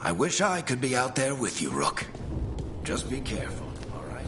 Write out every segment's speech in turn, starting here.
I wish I could be out there with you, Rook. Just be careful, all right?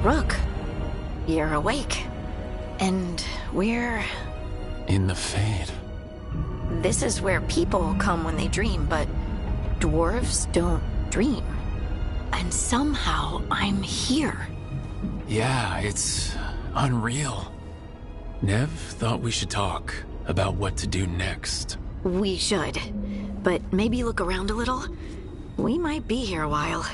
Rook, you're awake. And we're... in the Fade. This is where people come when they dream, but dwarves don't dream. And somehow I'm here. Yeah, it's unreal. Nev thought we should talk about what to do next. We should. But maybe look around a little. We might be here a while.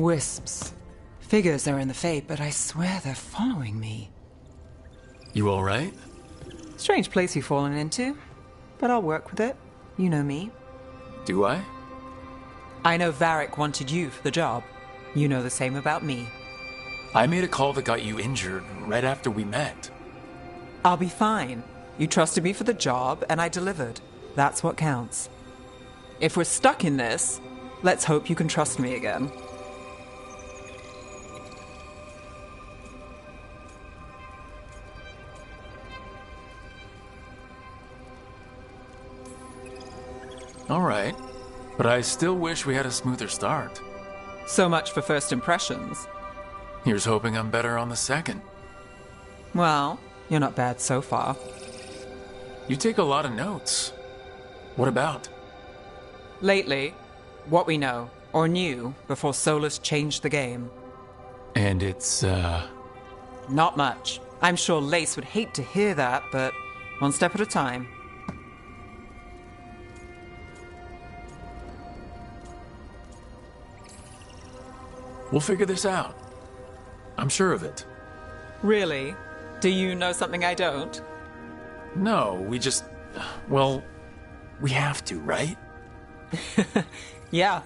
Wisps. Figures are in the Fate, but I swear they're following me. You alright? Strange place you've fallen into, but I'll work with it. You know me. Do I? I know Varric wanted you for the job. You know the same about me. I made a call that got you injured right after we met. I'll be fine. You trusted me for the job, and I delivered. That's what counts. If we're stuck in this, let's hope you can trust me again. Alright, but I still wish we had a smoother start. So much for first impressions. Here's hoping I'm better on the second. Well, you're not bad so far. You take a lot of notes. What about? Lately, what we know, or knew, before Solus changed the game. And it's, Not much. I'm sure Lace would hate to hear that, but one step at a time. We'll figure this out. I'm sure of it. Really? Do you know something I don't? No, well, we have to, right? Yeah,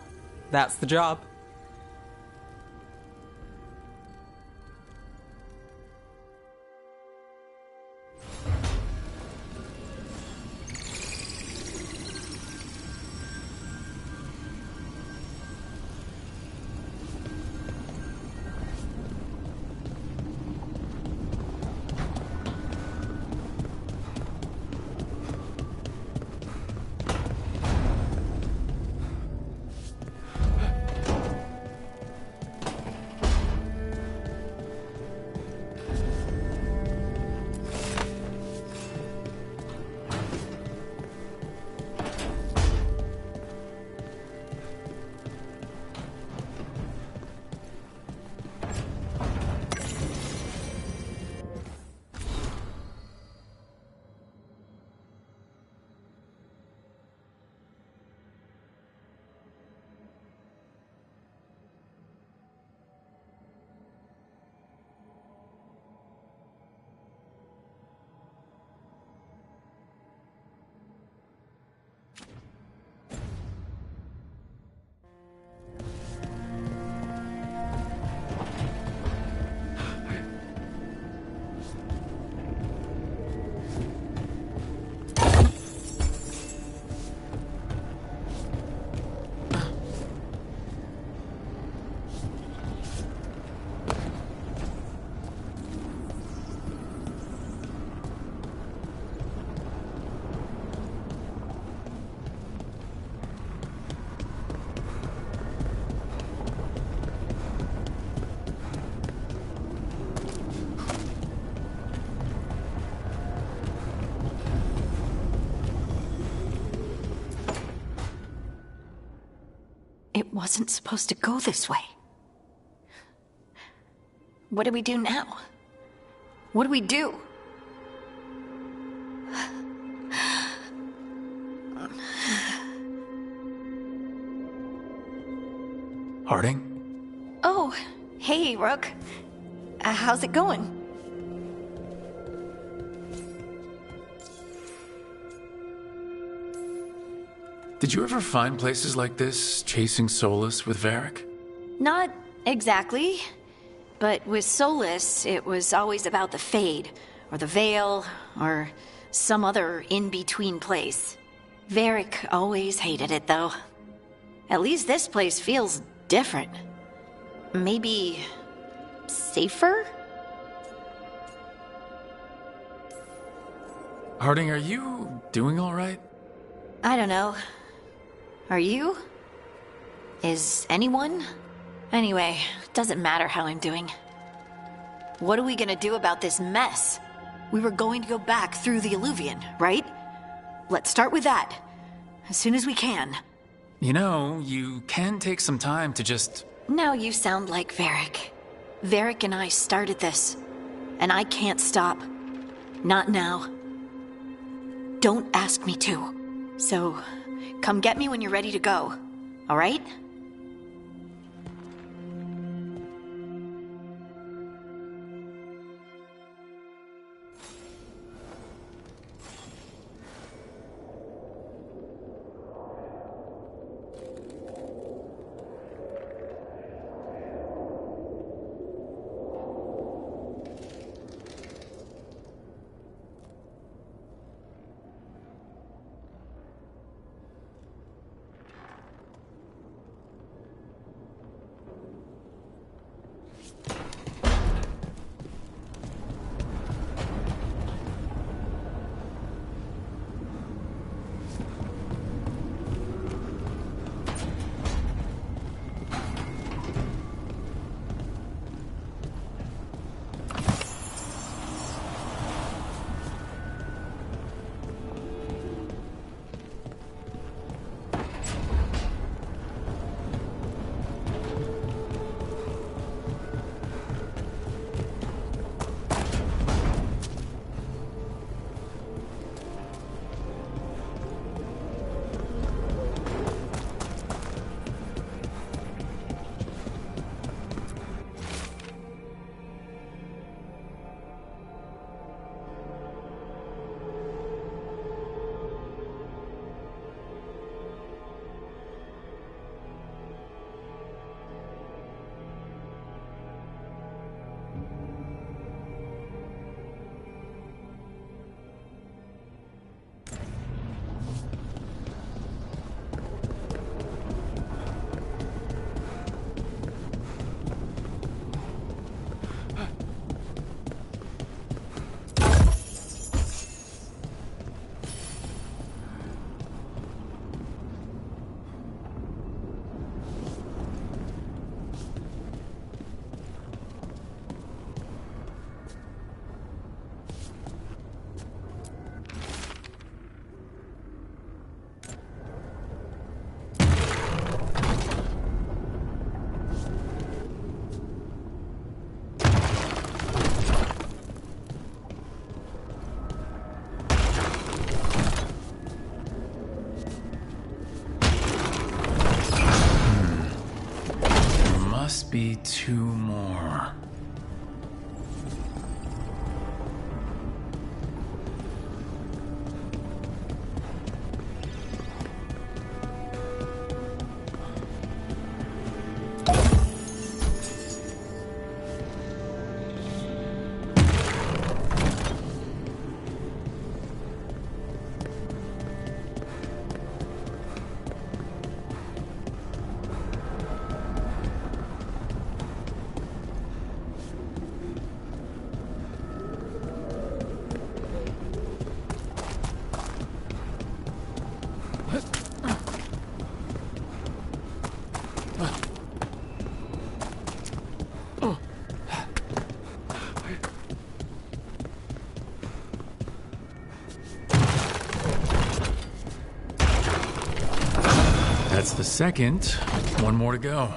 that's the job. It wasn't supposed to go this way. What do we do now? What do we do? Harding? Oh, hey, Rook. How's it going? Did you ever find places like this, chasing Solus with Varric? Not exactly. But with Solus, it was always about the Fade, or the Veil, or some other in-between place. Varric always hated it, though. At least this place feels different. Maybe safer? Harding, are you doing all right? I don't know. Are you? Is anyone? Anyway, doesn't matter how I'm doing. What are we gonna do about this mess? We were going to go back through the Illuvian, right? Let's start with that. As soon as we can. You know, you can take some time to just... Now you sound like Varric. Varric and I started this. And I can't stop. Not now. Don't ask me to. So, come get me when you're ready to go. All right? be 2 more. That's the second. 1 more to go.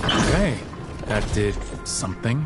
Okay, that did something.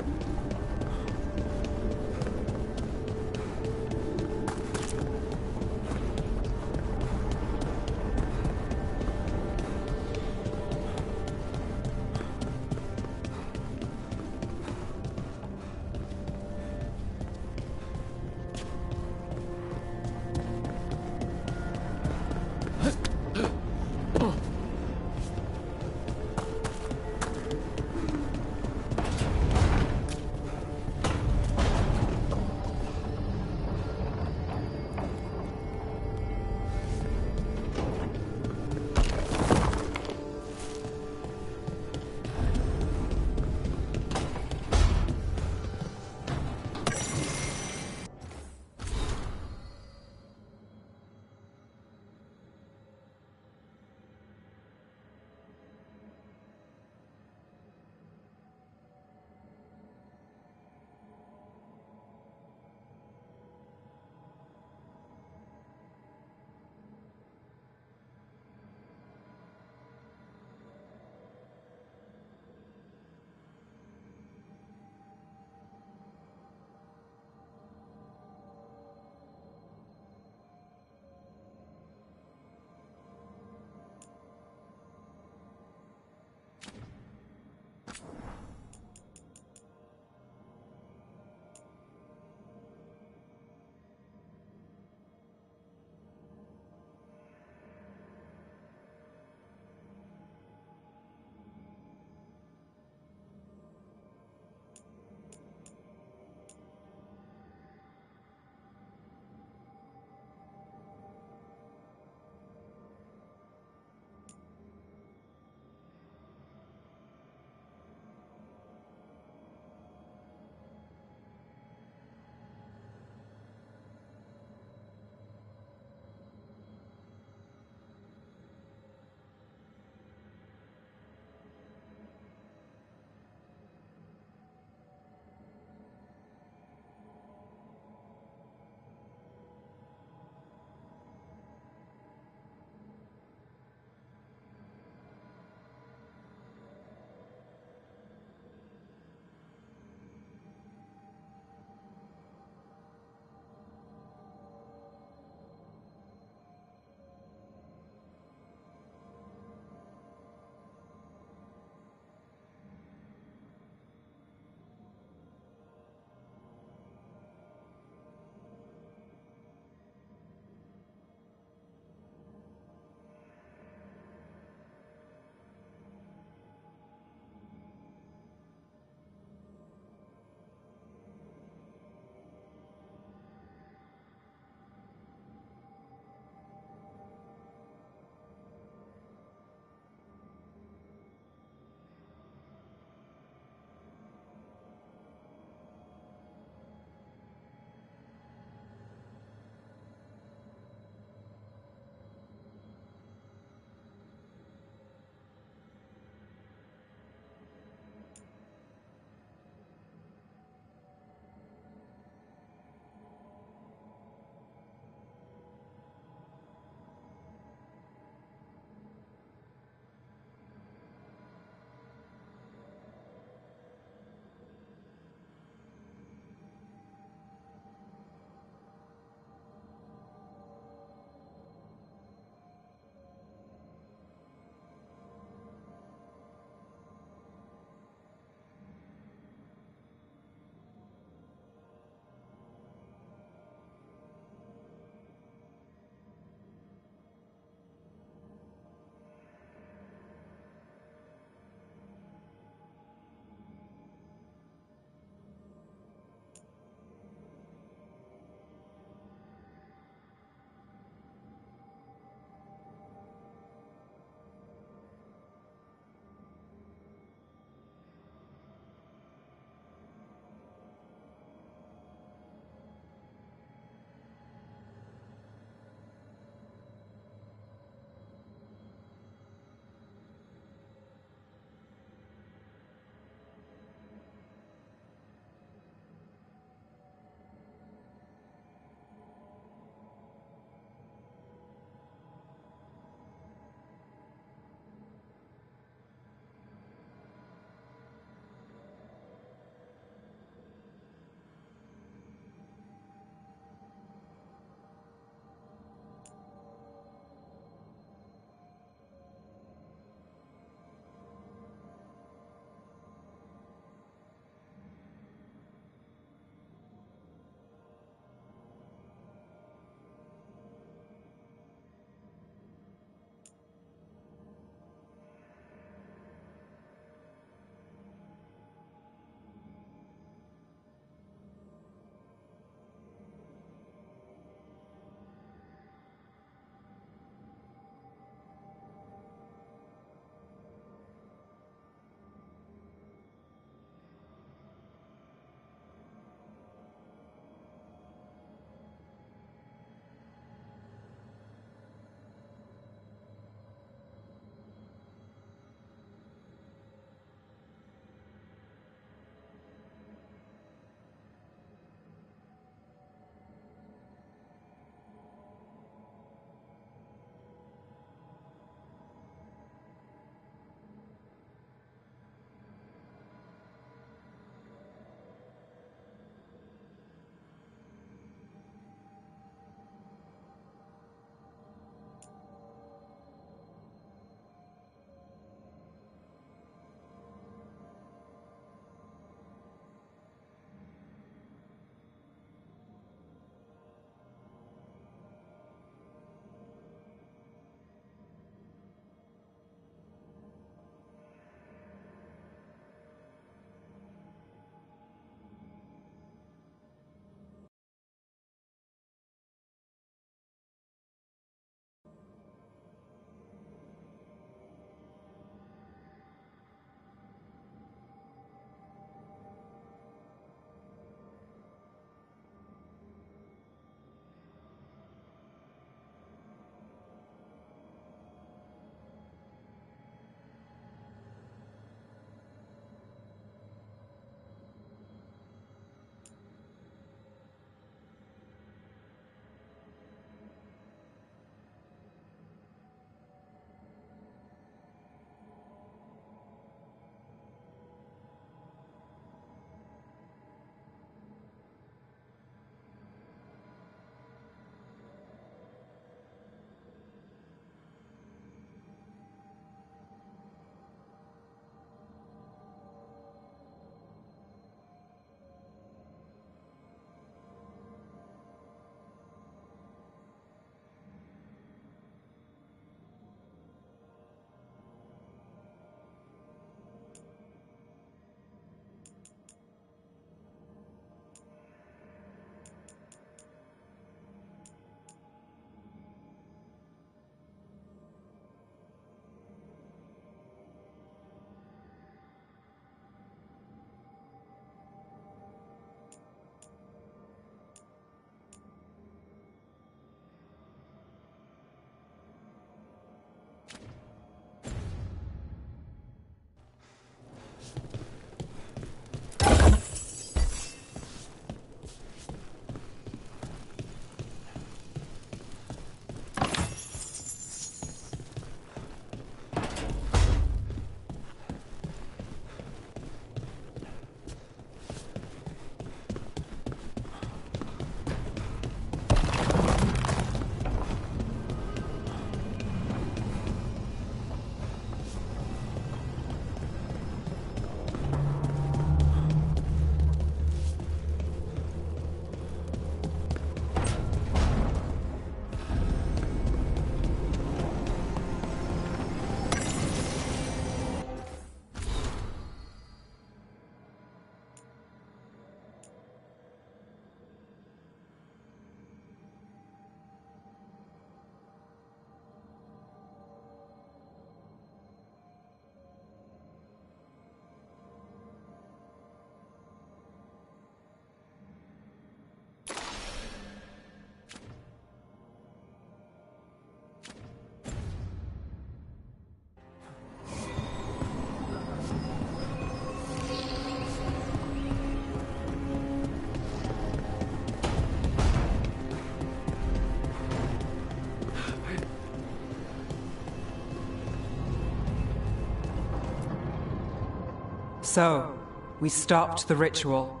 So, we stopped the ritual.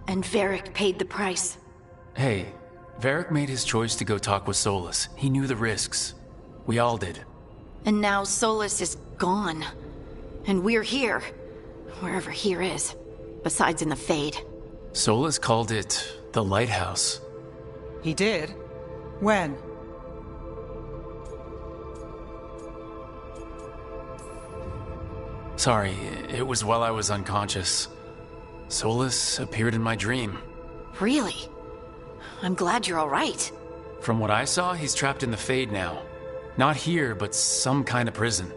And Varric paid the price. Hey, Varric made his choice to go talk with Solus. He knew the risks. We all did. And now Solus is gone. And we're here. Wherever here is. Besides in the Fade. Solus called it the Lighthouse. He did? When? Sorry, it was while I was unconscious. Solus appeared in my dream. Really? I'm glad you're all right. From what I saw, he's trapped in the Fade now. Not here, but some kind of prison.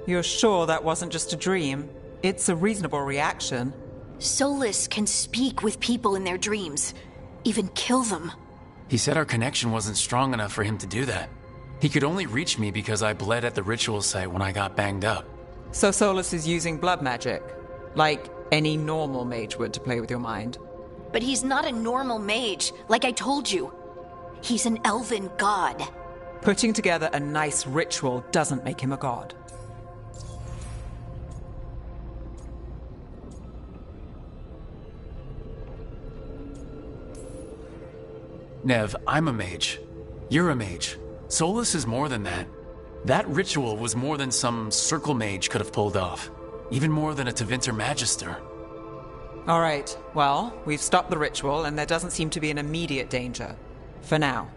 You're sure that wasn't just a dream? It's a reasonable reaction. Solus can speak with people in their dreams. Even kill them. He said our connection wasn't strong enough for him to do that. He could only reach me because I bled at the ritual site when I got banged up. So Solus is using blood magic? Like any normal mage would to play with your mind? But he's not a normal mage, like I told you. He's an elven god. Putting together a nice ritual doesn't make him a god. Nev, I'm a mage. You're a mage. Solus is more than that. That ritual was more than some circle mage could have pulled off. Even more than a Tevinter Magister. All right, well, we've stopped the ritual and there doesn't seem to be an immediate danger. For now.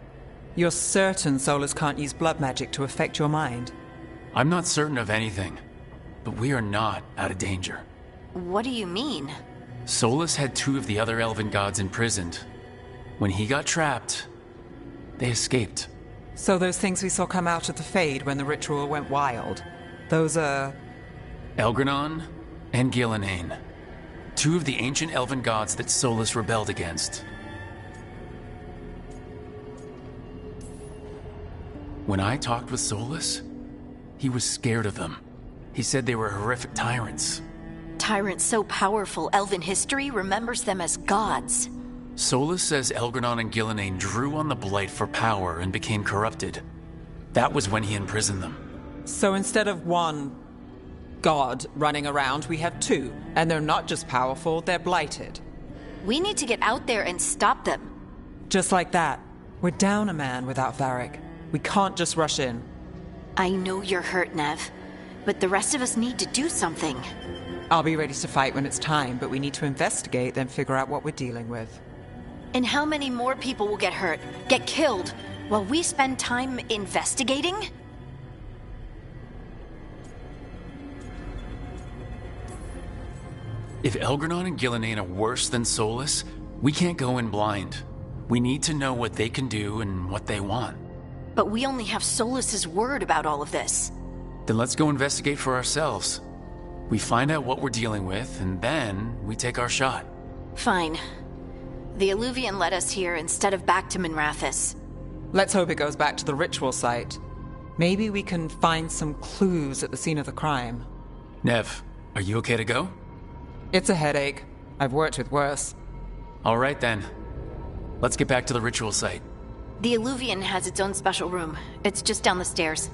You're certain Solus can't use blood magic to affect your mind? I'm not certain of anything, but we are not out of danger. What do you mean? Solus had 2 of the other elven gods imprisoned. When he got trapped, they escaped. So those things we saw come out of the Fade when the ritual went wild, those are... Elgranon and Gillenane. 2 of the ancient elven gods that Solus rebelled against. When I talked with Solus, he was scared of them. He said they were horrific tyrants. Tyrants so powerful, elven history remembers them as gods. Solus says Elgranon and Gillenane drew on the Blight for power and became corrupted. That was when he imprisoned them. So instead of one god running around, we have 2. And they're not just powerful, they're blighted. We need to get out there and stop them. Just like that. We're down a man without Varric. We can't just rush in. I know you're hurt, Nev, but the rest of us need to do something. I'll be ready to fight when it's time, but we need to investigate, then figure out what we're dealing with. And how many more people will get hurt, get killed, while we spend time investigating? If Elgranon and Gillenane are worse than Solus, we can't go in blind. We need to know what they can do and what they want. But we only have Solus's word about all of this. Then let's go investigate for ourselves. We find out what we're dealing with, and then we take our shot. Fine. The Illuvian led us here instead of back to Minrathous. Let's hope it goes back to the ritual site. Maybe we can find some clues at the scene of the crime. Nev, are you okay to go? It's a headache. I've worked with worse. All right then. Let's get back to the ritual site. The Illuvian has its own special room. It's just down the stairs.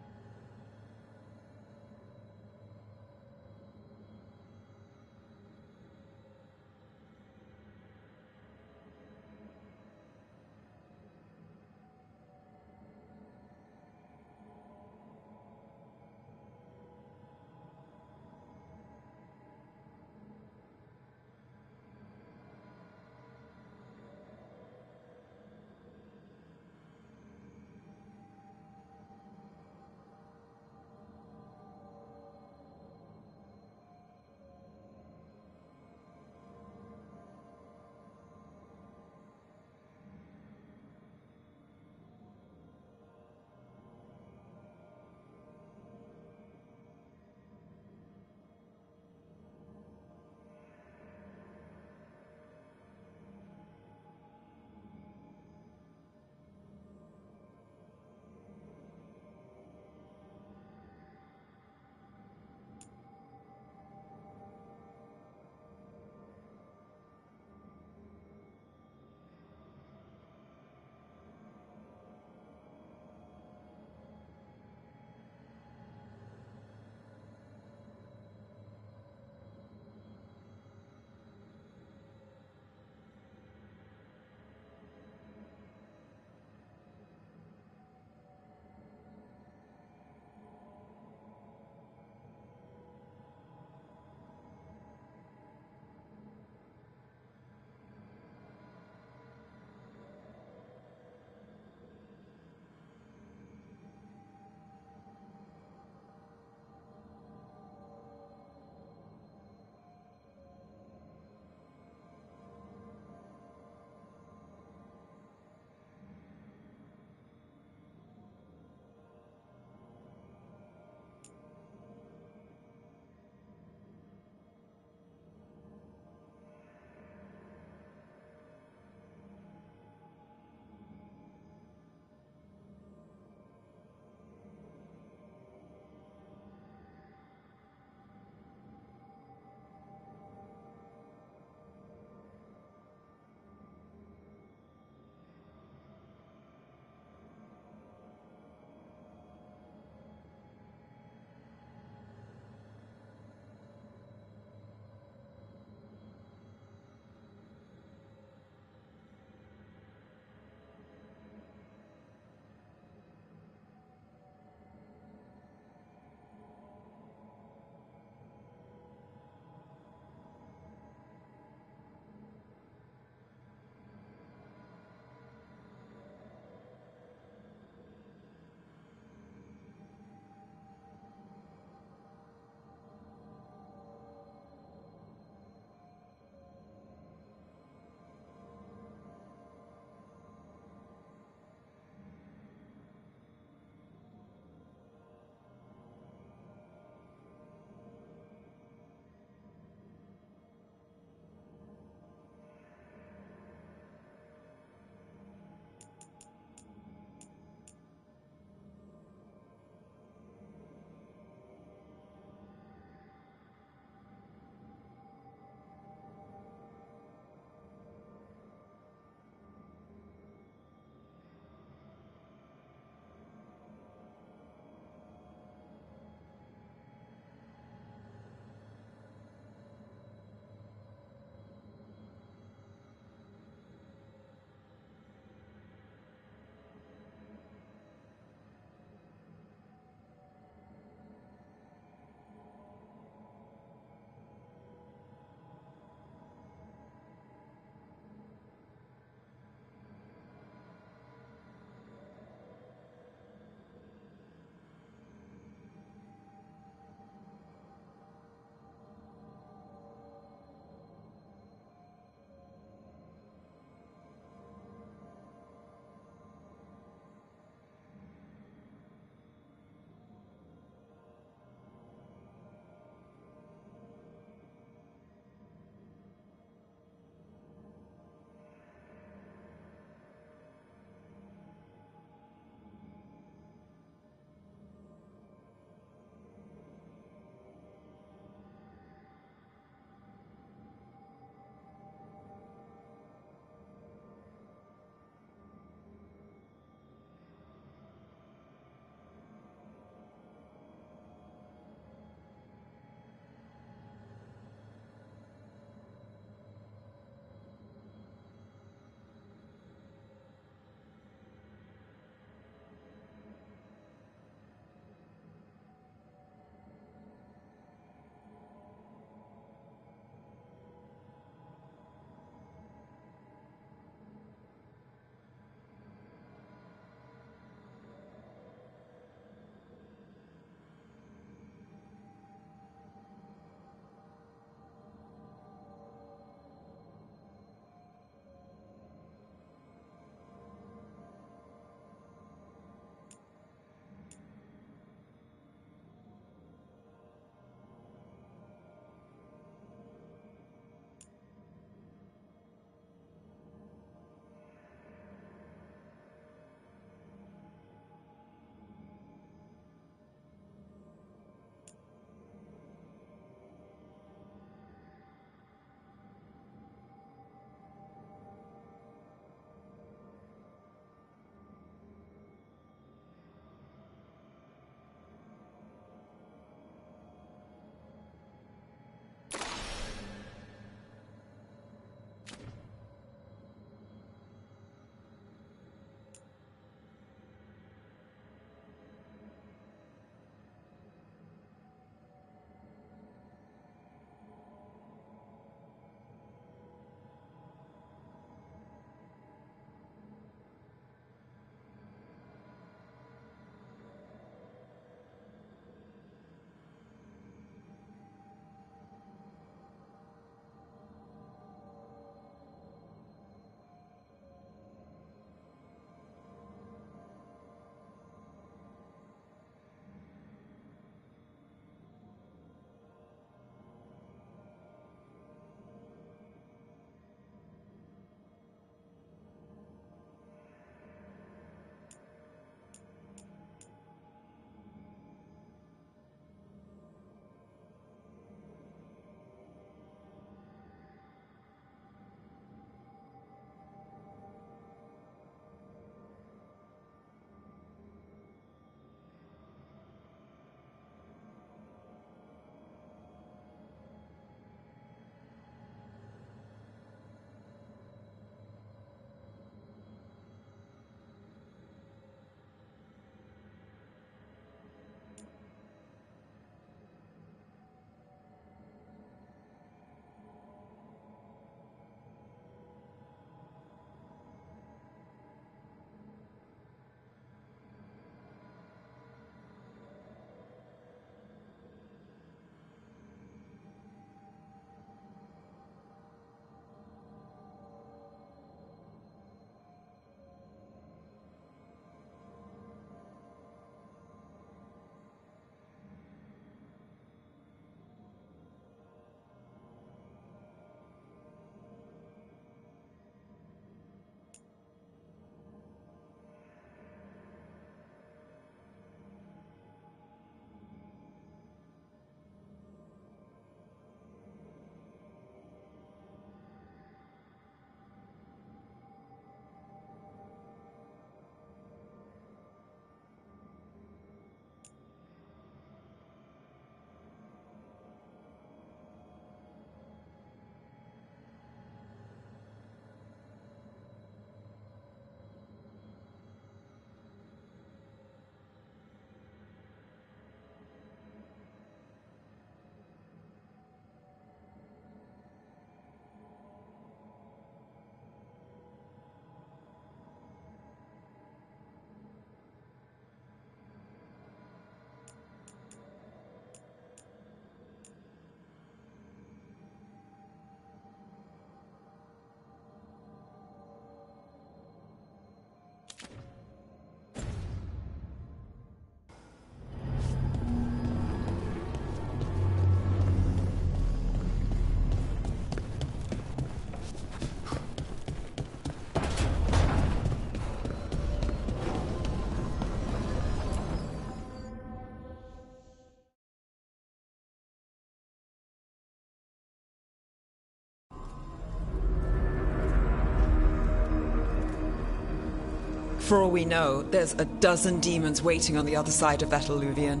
For all we know, there's a dozen demons waiting on the other side of that alluvion.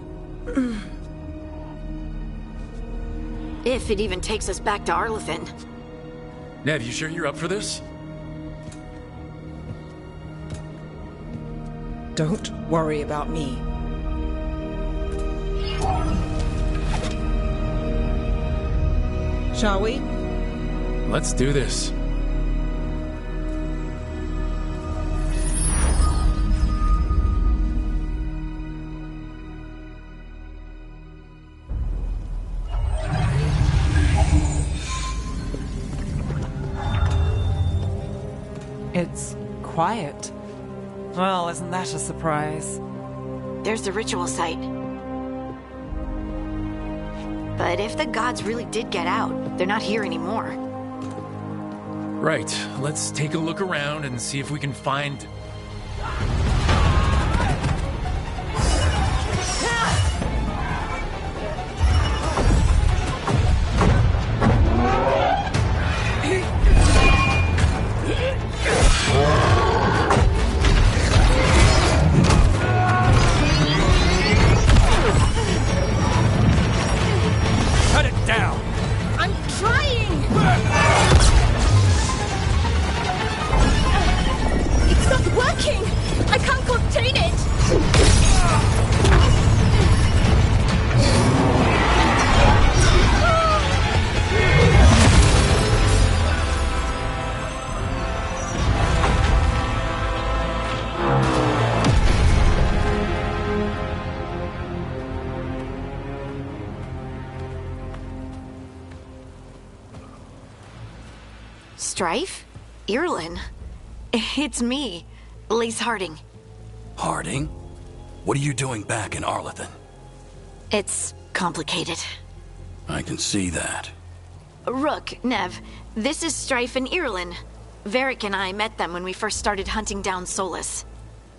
If it even takes us back to Arlethan. Nev, you sure you're up for this? Don't worry about me. Shall we? Let's do this. It's quiet. Well, isn't that a surprise? There's the ritual site. But if the gods really did get out, they're not here anymore. Right, let's take a look around and see if we can find... Cut it down! I'm trying! It's not working! I can't contain it! Strife? Irlin? It's me, Lace Harding. Harding? What are you doing back in Arlethan? It's complicated. I can see that. Rook, Nev, this is Strife and Irlin. Varric and I met them when we first started hunting down Solus.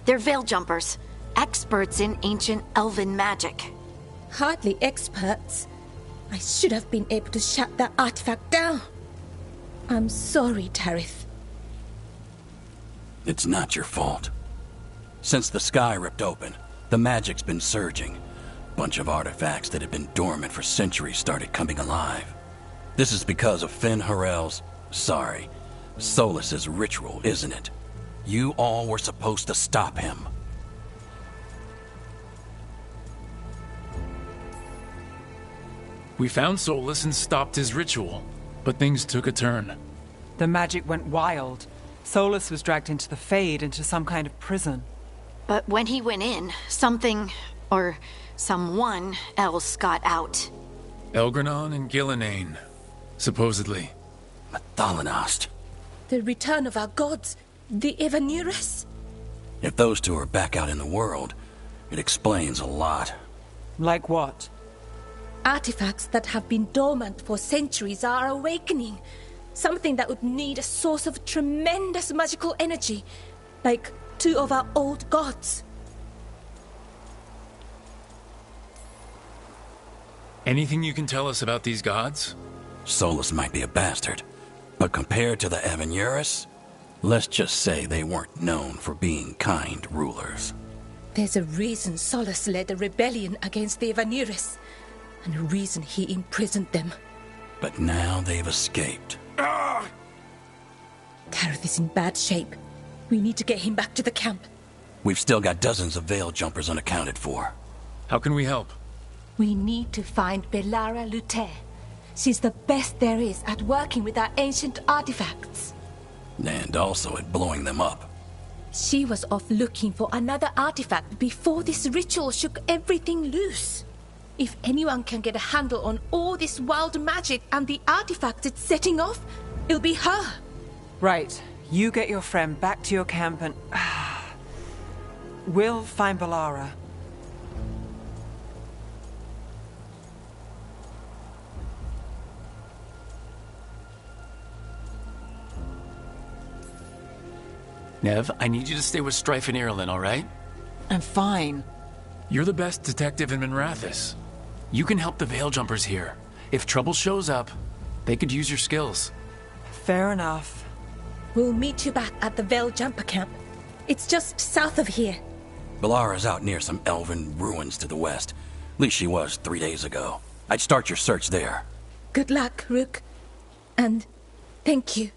They're veil jumpers, experts in ancient elven magic. Hardly experts. I should have been able to shut that artifact down. I'm sorry, Tarith. It's not your fault. Since the sky ripped open, the magic's been surging. Bunch of artifacts that had been dormant for centuries started coming alive. This is because of Finn Harel's... Solus's ritual, isn't it? You all were supposed to stop him. We found Solus and stopped his ritual, but things took a turn. The magic went wild. Solus was dragged into the Fade, into some kind of prison. But when he went in, something, or someone else got out. Elgranon and Gillenane, supposedly. Mathalanost. The return of our gods, the Evanurus. If those two are back out in the world, it explains a lot. Like what? Artifacts that have been dormant for centuries are awakening. Something that would need a source of tremendous magical energy, like two of our old gods. Anything you can tell us about these gods? Solus might be a bastard, but compared to the Evanurus, let's just say they weren't known for being kind rulers. There's a reason Solus led a rebellion against the Evanurus, and a reason he imprisoned them. But now they've escaped. Tarith is in bad shape. We need to get him back to the camp. We've still got dozens of veil jumpers unaccounted for. How can we help? We need to find Belara Luther. She's the best there is at working with our ancient artifacts. And also at blowing them up. She was off looking for another artifact before this ritual shook everything loose. If anyone can get a handle on all this wild magic and the artifacts it's setting off, it'll be her. Right. You get your friend back to your camp and... we'll find Belara. Nev, I need you to stay with Strife and Irlin, all right? I'm fine. You're the best detective in Minrathous. You can help the veil jumpers here. If trouble shows up, they could use your skills. Fair enough. We'll meet you back at the Veil Jumper camp. It's just south of here. Balara's out near some elven ruins to the west. At least she was 3 days ago. I'd start your search there. Good luck, Rook. And thank you.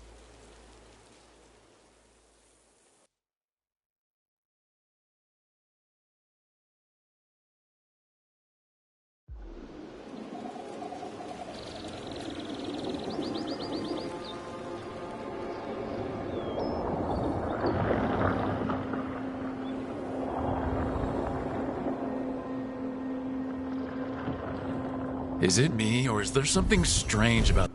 Is it me, or is there something strange about...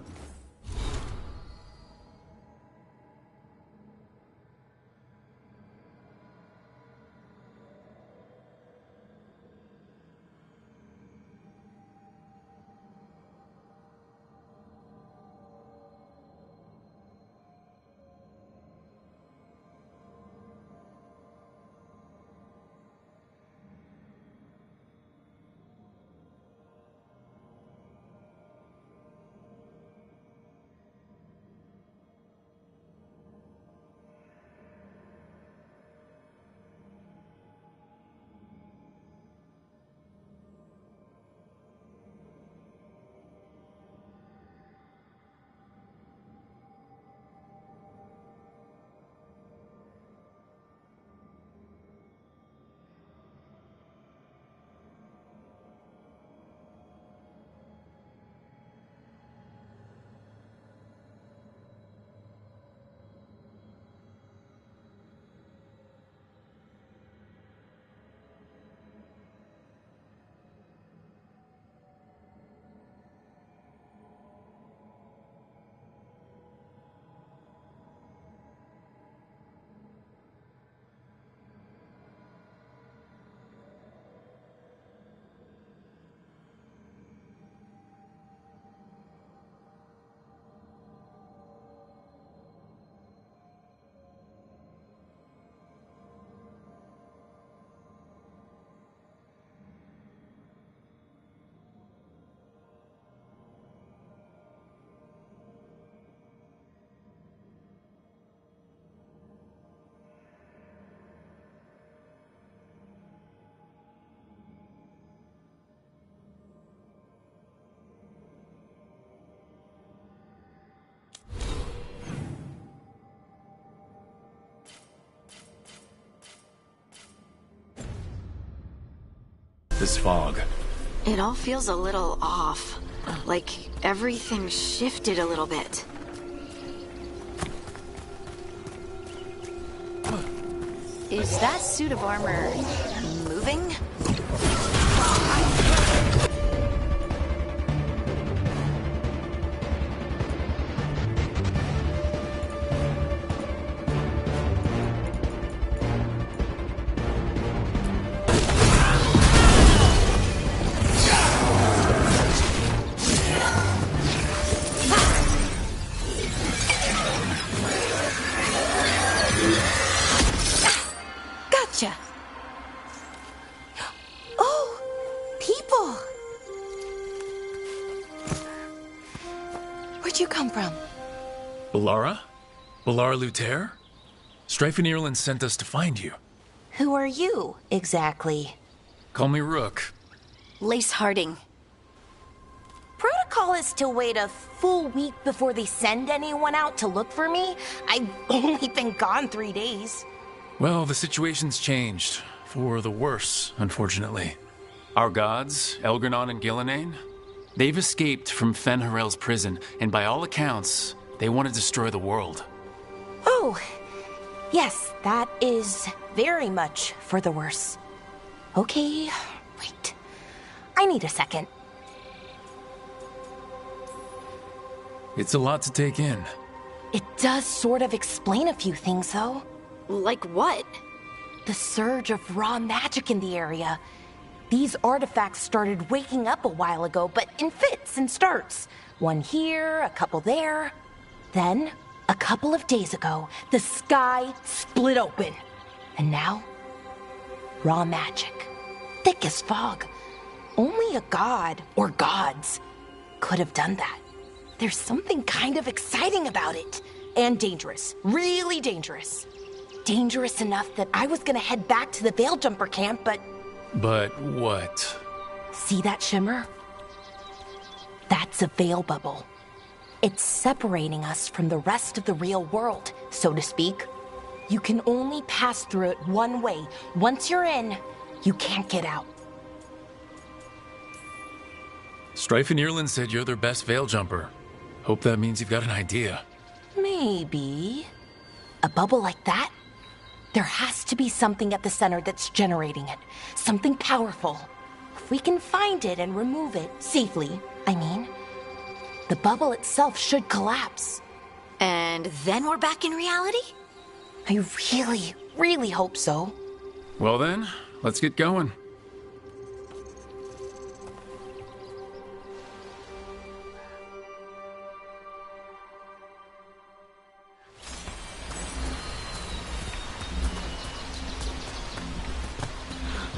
This fog. It all feels a little off. Like everything shifted a little bit. Is that suit of armor moving? Gotcha. Oh, people. Where'd you come from? Balara? Balara Luther? Strife and Ireland sent us to find you. Who are you, exactly? Call me Rook. Lace Harding. Protocol is to wait a full week before they send anyone out to look for me. I've only been gone 3 days. Well, the situation's changed. For the worse, unfortunately. Our gods, Elgernon and Gillenane, they've escaped from Fen'Harel's prison, and by all accounts, they want to destroy the world. Oh, yes, that is very much for the worse. Okay, wait. I need a second. It's a lot to take in. It does sort of explain a few things, though. Like what? The surge of raw magic in the area. These artifacts started waking up a while ago, but in fits and starts. One here, a couple there. Then, a couple of days ago, the sky split open. And now, raw magic. Thick as fog. Only a god, or gods, could have done that. There's something kind of exciting about it. And dangerous. Really dangerous. dangerous enough that I was gonna head back to the Veil-Jumper camp, but... But what? See that shimmer? That's a veil bubble. It's separating us from the rest of the real world, so to speak. You can only pass through it one way. Once you're in, you can't get out. Strife and Irland said you're their best veil jumper. Hope that means you've got an idea. Maybe. A bubble like that? There has to be something at the center that's generating it. Something powerful. If we can find it and remove it, safely, I mean, the bubble itself should collapse. And then we're back in reality? I really, really hope so. Well then, let's get going.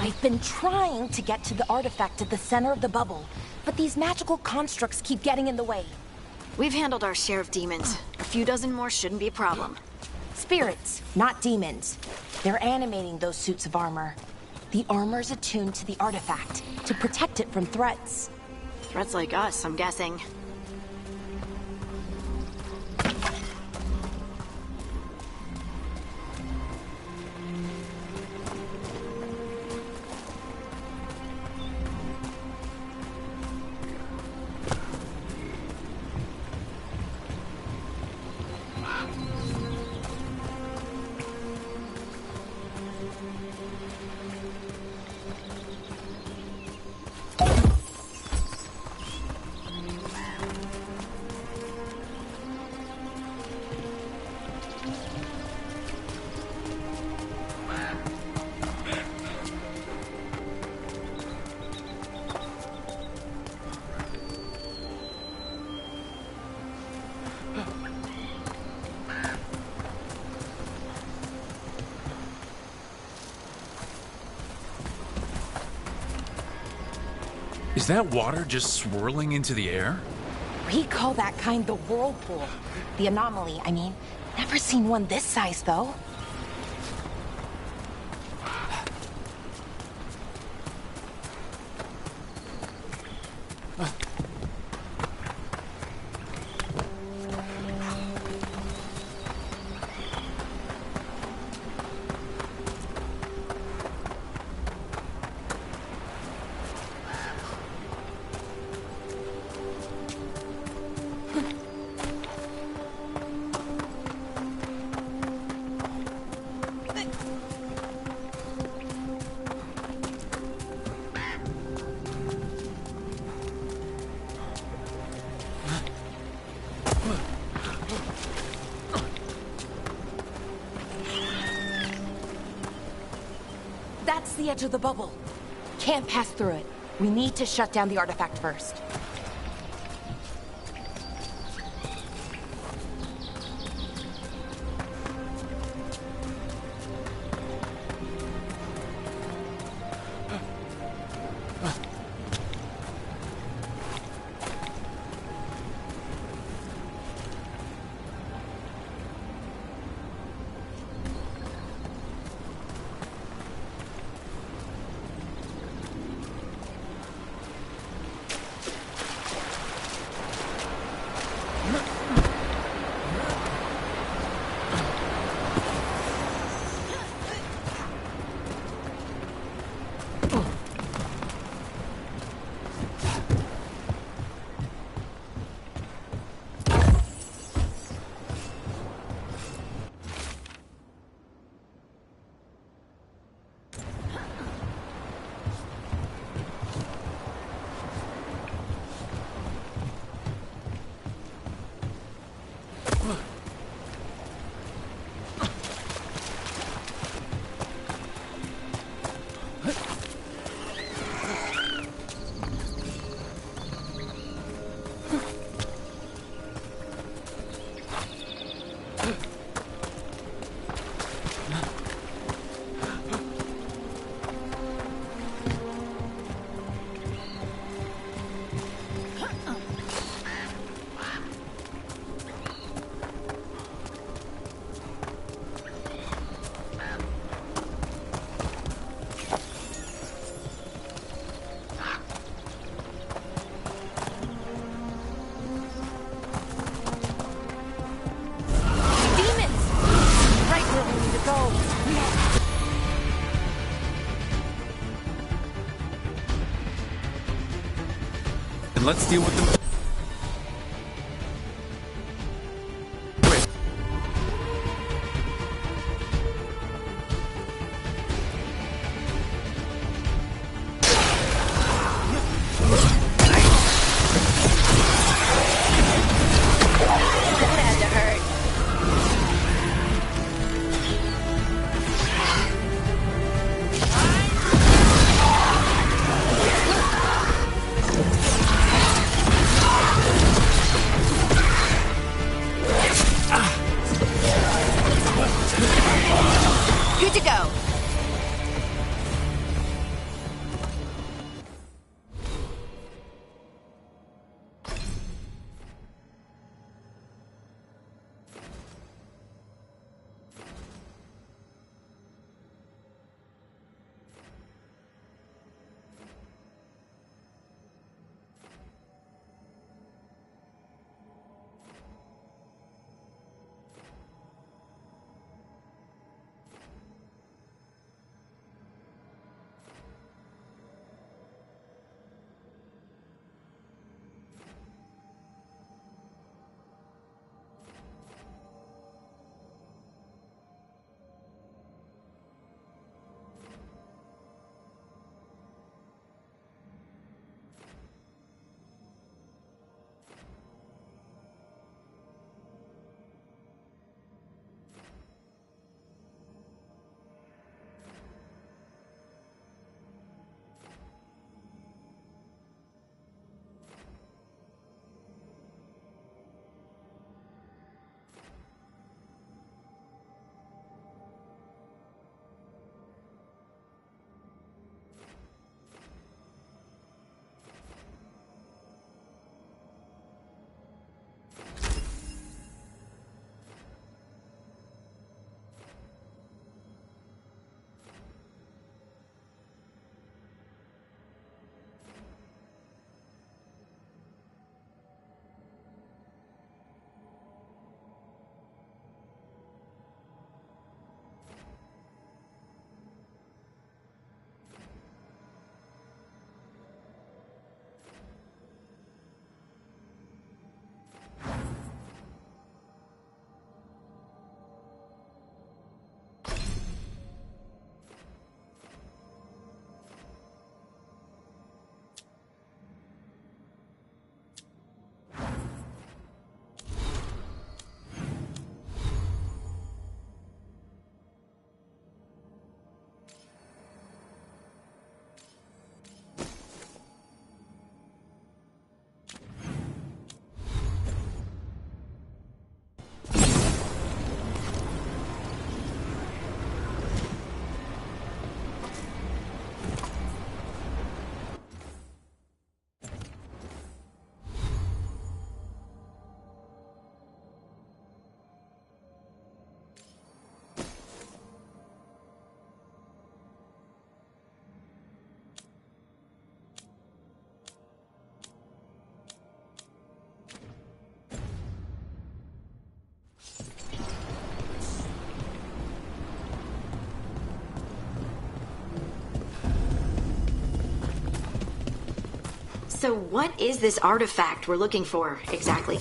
I've been trying to get to the artifact at the center of the bubble, but these magical constructs keep getting in the way. We've handled our share of demons. A few dozen more shouldn't be a problem. Spirits, not demons. They're animating those suits of armor. The armor's attuned to the artifact to protect it from threats. Threats like us, I'm guessing. Is that water just swirling into the air? We call that kind the whirlpool. The anomaly, I mean. Never seen one this size, though. That's the edge of the bubble. Can't pass through it. We need to shut down the artifact first. let's deal with them. That had to hurt. Good to go. So what is this artifact we're looking for, exactly?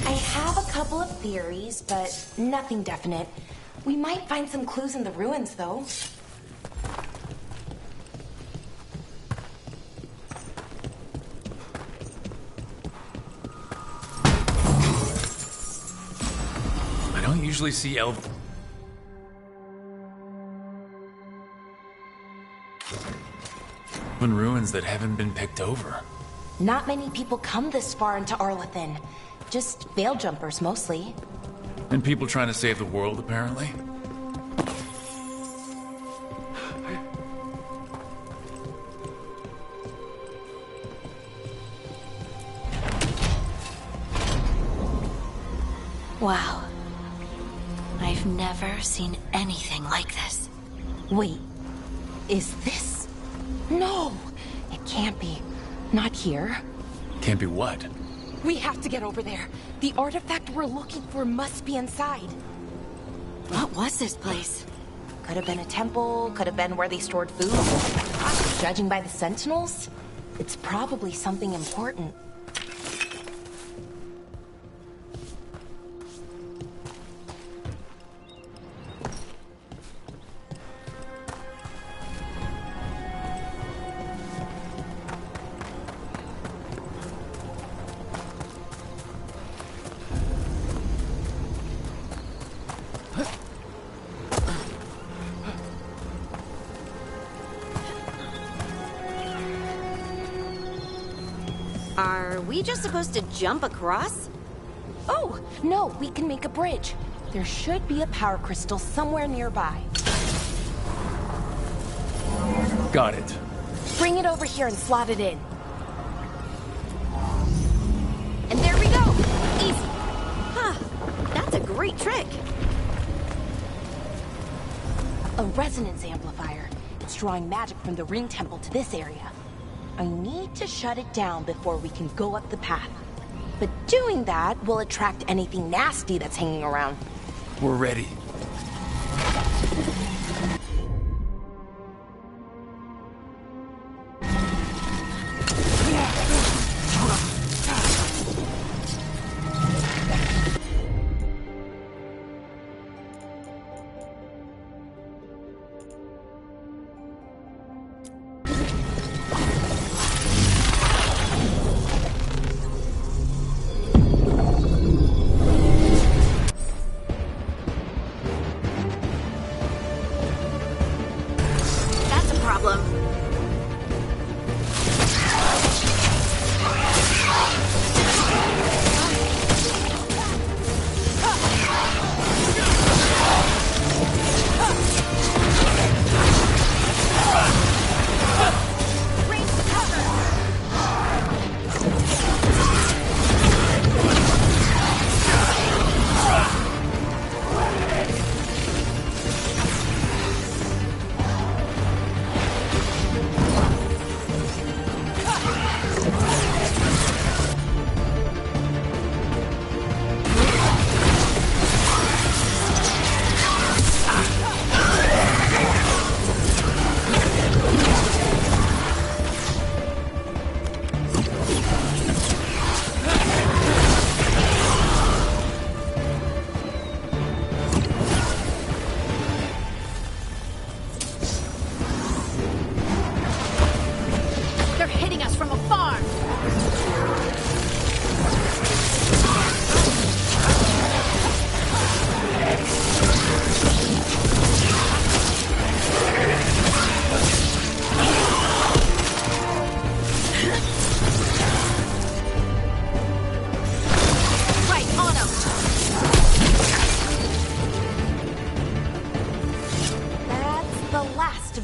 I have a couple of theories, but nothing definite. We might find some clues in the ruins, though. I don't usually see elf... ruins that haven't been picked over. Not many people come this far into Arlathan. Just veil jumpers, mostly. And people trying to save the world, apparently. Wow. I've never seen anything like this. Wait, is this? No, it can't be. Not here. Can't be what? We have to get over there. The artifact we're looking for must be inside. What was this place? Could have been a temple, could have been where they stored food. Judging by the sentinels, it's probably something important. Are we just supposed to jump across? Oh, no, we can make a bridge. There should be a power crystal somewhere nearby. Got it. Bring it over here and slot it in. And there we go! Easy! Huh. That's a great trick. A resonance amplifier. It's drawing magic from the ring temple to this area. I need to shut it down before we can go up the path. But doing that will attract anything nasty that's hanging around. We're ready.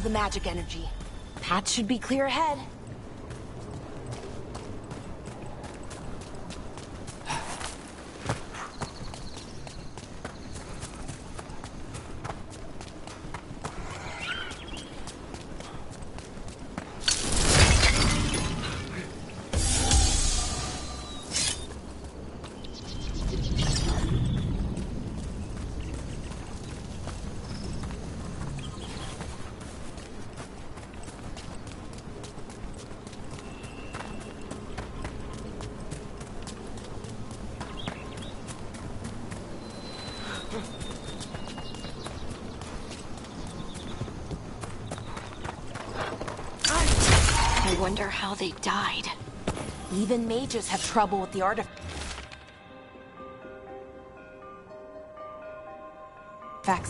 The magic energy. Path should be clear ahead. I wonder how they died. Even mages have trouble with the artifacts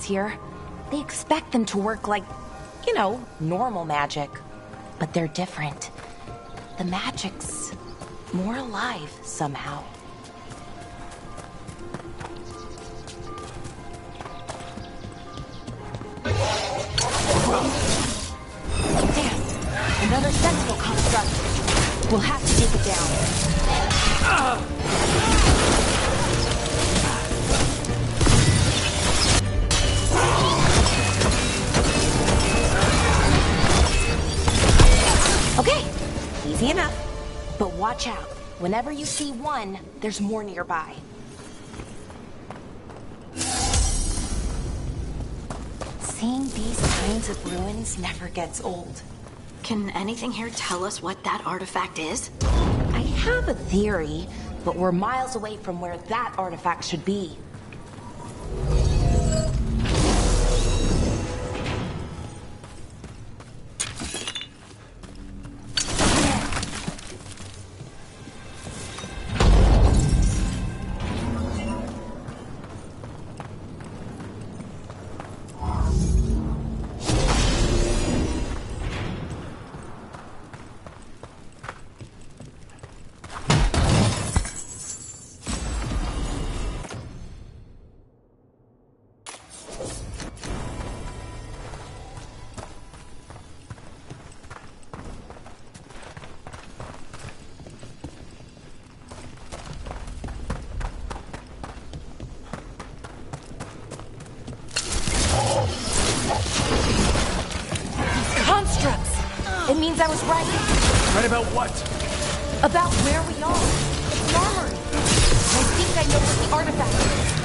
here. They expect them to work like, normal magic. But they're different. The magic's more alive somehow. Damn! Another sentinel construct. We'll have to take it down. Okay, easy enough. But watch out. Whenever you see one, there's more nearby. Seeing these kinds of ruins never gets old. Can anything here tell us what that artifact is? I have a theory, but we're miles away from where that artifact should be. It means I was right. Right about what? About where we are. It's an armory. I think I know what the artifact is.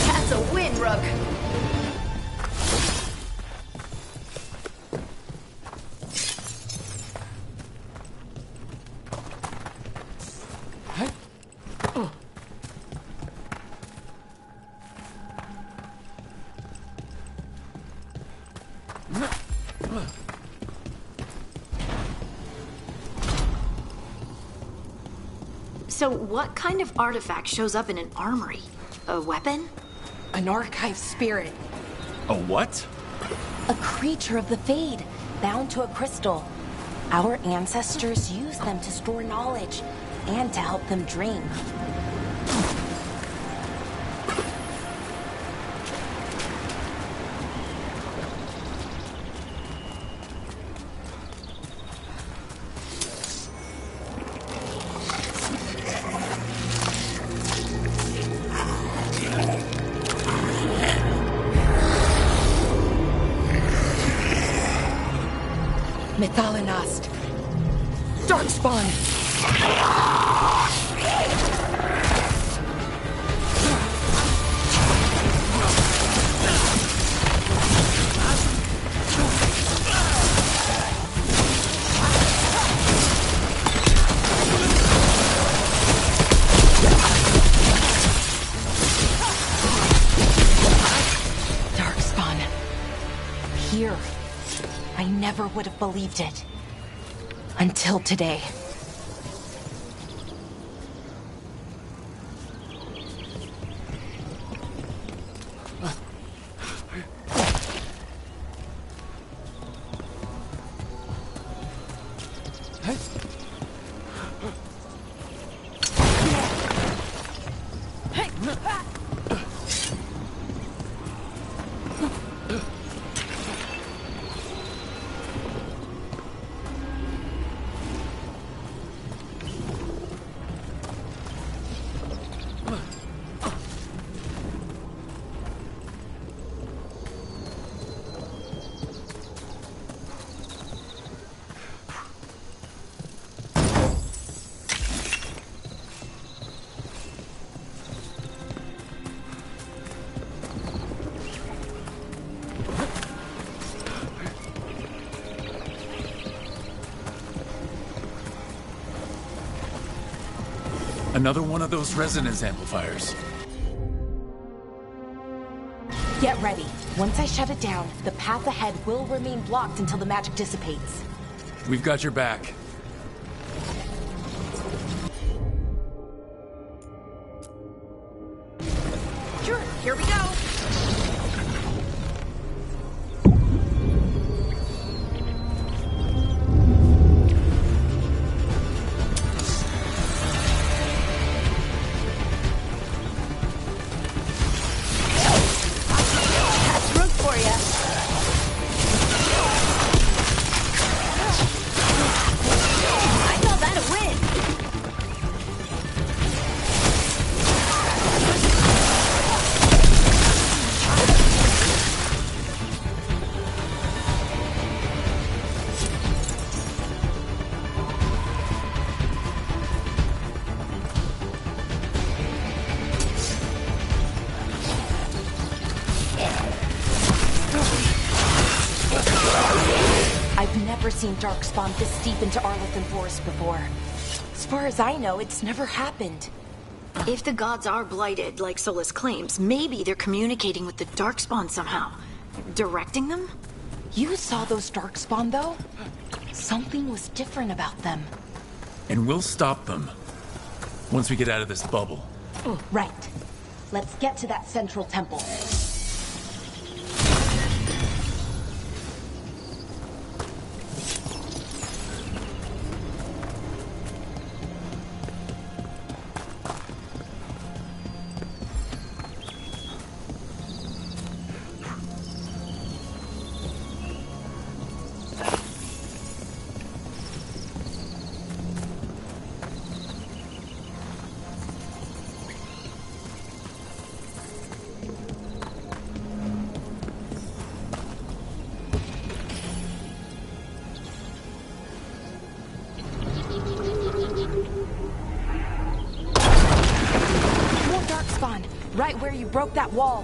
That's a win, Rook. So what kind of artifact shows up in an armory? A weapon? An archive spirit. A what? A creature of the Fade, bound to a crystal. Our ancestors used them to store knowledge and to help them dream. Methalinast. Darkspawn. Darkspawn. Here. I never would have believed it. Until today. Another one of those resonance amplifiers. Get ready. Once I shut it down, the path ahead will remain blocked until the magic dissipates. We've got your back. Sure, here we go. That's Rook for ya. I call that a win. I've never seen Darkspawn this deep into Arlethan Forest before. As far as I know, it's never happened. If the gods are blighted, like Solus claims, maybe they're communicating with the Darkspawn somehow. Directing them? You saw those Darkspawn, though? Something was different about them. And we'll stop them. Once we get out of this bubble. Right. Let's get to that central temple. broke that wall.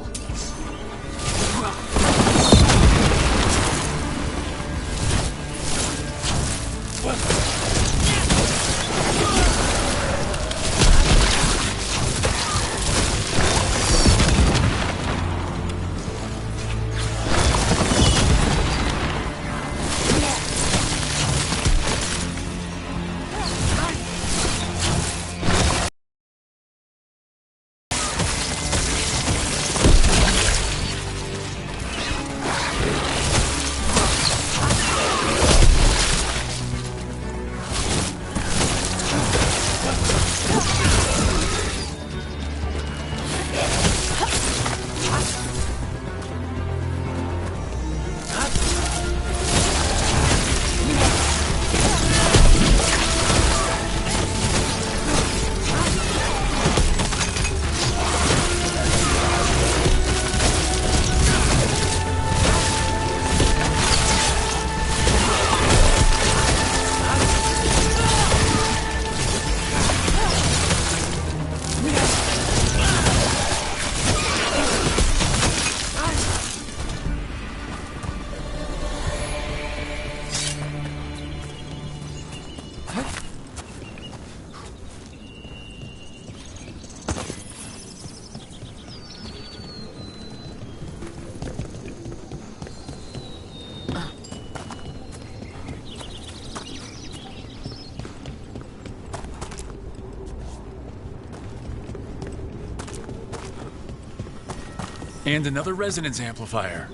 And another resonance amplifier.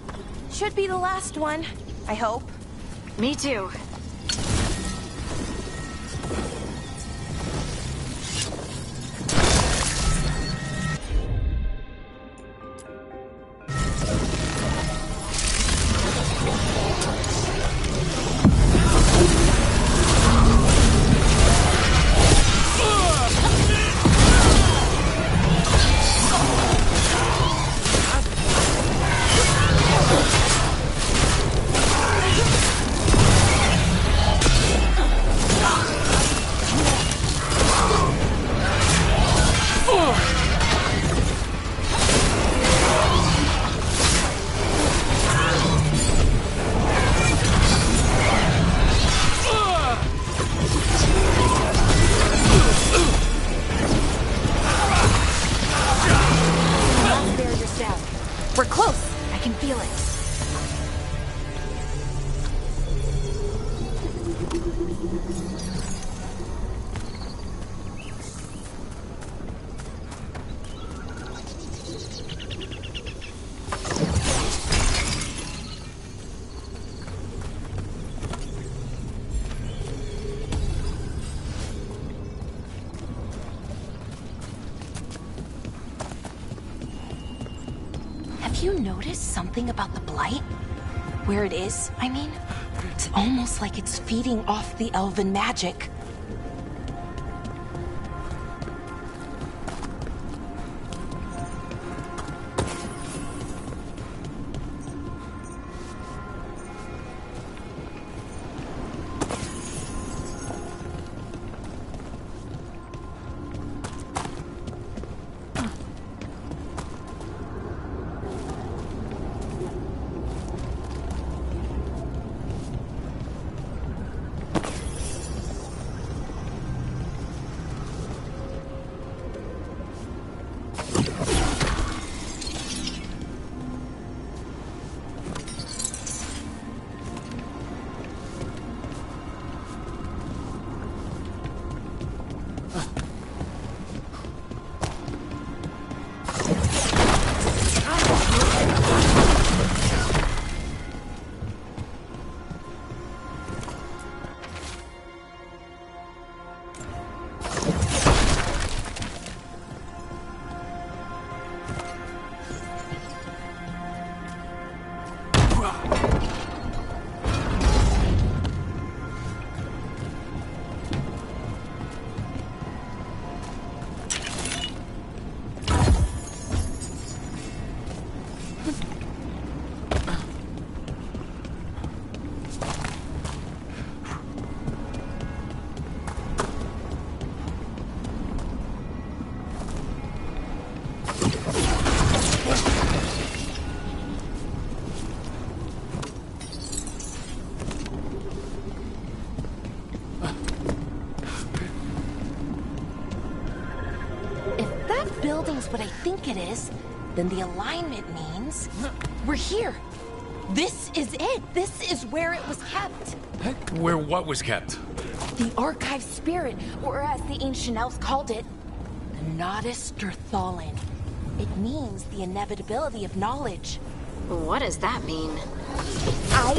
Should be the last one, I hope. Me too. We're close. I can feel it. Have you noticed something about the blight? Where it is, I mean? It's almost like it's feeding off the elven magic. building's what I think it is, then the alignment means we're here. This is it. This is where it was kept. Where what was kept? The archive spirit, or as the ancient elves called it, the Nodus Durthalin. It means the inevitability of knowledge. What does that mean? I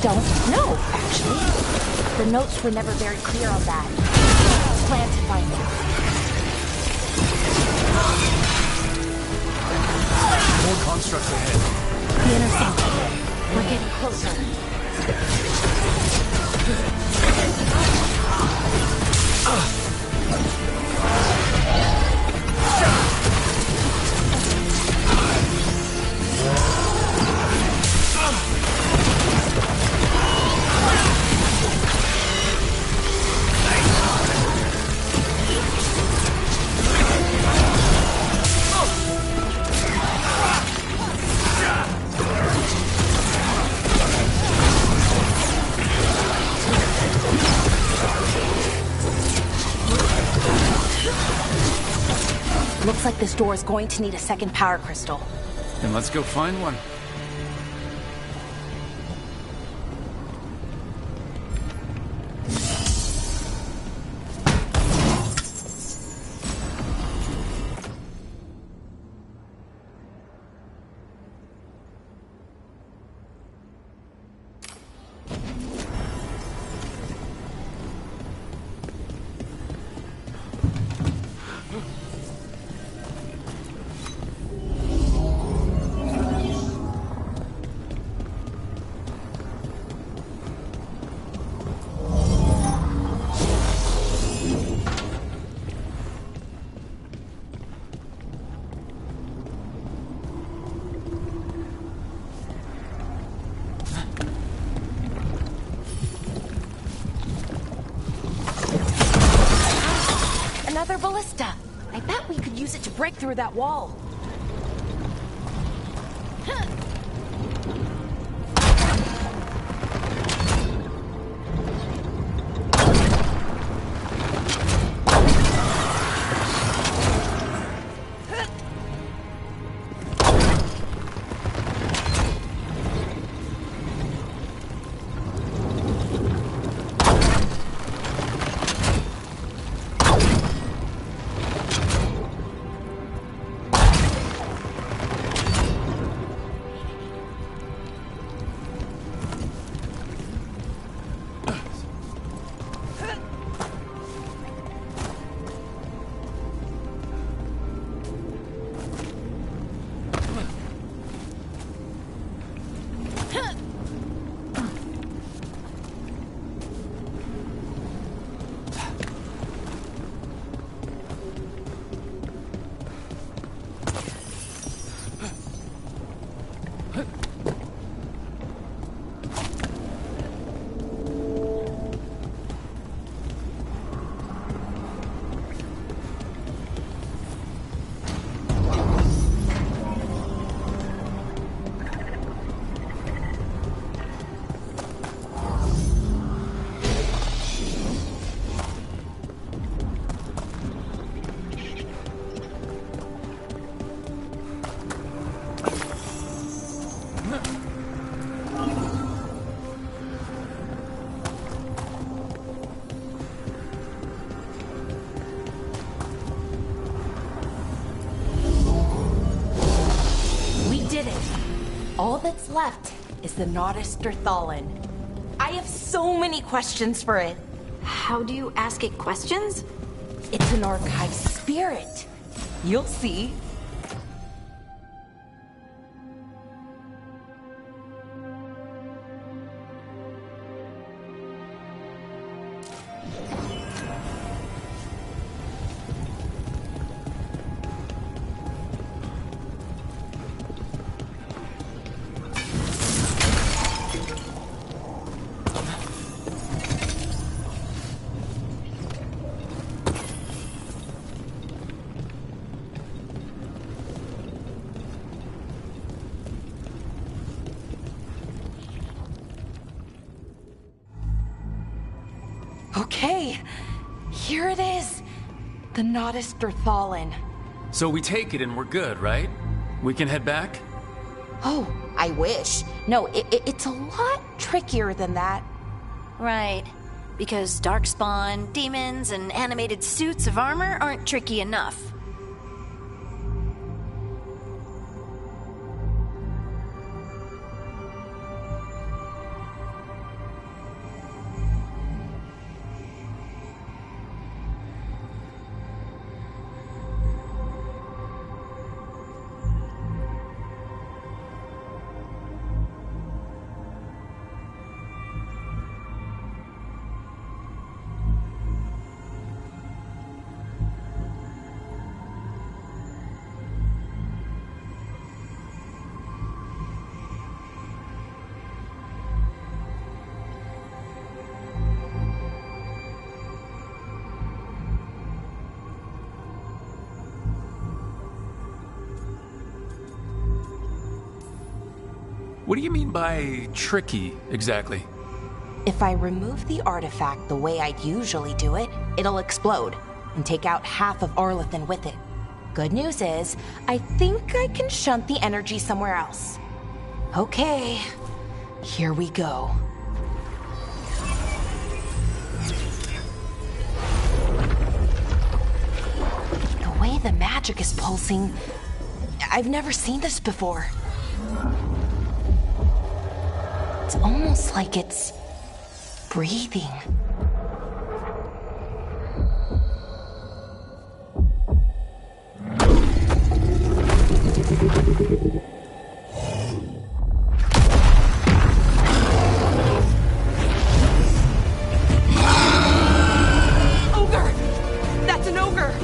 don't know, actually. The notes were never very clear on that. Plan to find out. More constructs ahead. The intersection. We're getting closer. Looks like this door is going to need a second power crystal. Then let's go find one. Another ballista. I bet we could use it to break through that wall. All that's left is the Nodus Durthalin. I have so many questions for it. How do you ask it questions? It's an archive spirit. You'll see. Okay, here it is. The Nodus Durthalin. So we take it and we're good, right? We can head back? Oh, I wish. No, it's a lot trickier than that. Right. Because darkspawn, demons, and animated suits of armor aren't tricky enough. What do you mean by tricky, exactly? If I remove the artifact the way I'd usually do it, it'll explode and take out half of Arlathan with it. Good news is, I think I can shunt the energy somewhere else. Okay, here we go. The way the magic is pulsing, I've never seen this before. It's almost like it's breathing. Ogre! That's an ogre!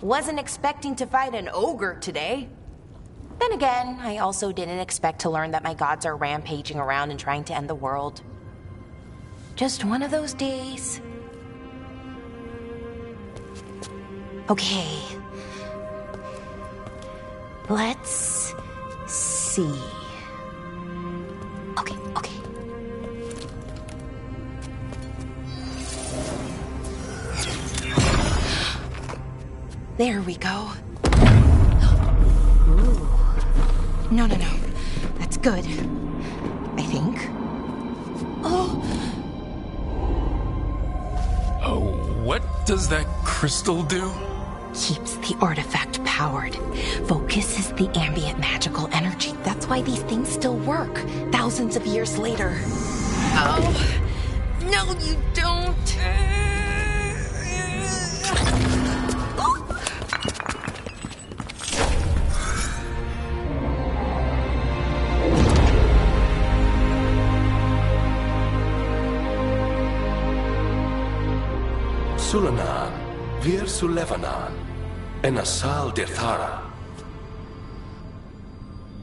Wasn't expecting to fight an ogre today. Then again, I also didn't expect to learn that my gods are rampaging around and trying to end the world. Just one of those days. Okay. Let's see. Okay. There we go. Ooh. No. That's good. I think. Oh, what does that crystal do? keeps the artifact powered. Focuses the ambient magical energy. That's why these things still work, thousands of years later. Oh, no, you don't. Sulanan, Vir Sulevanan, and Asal Dirthara.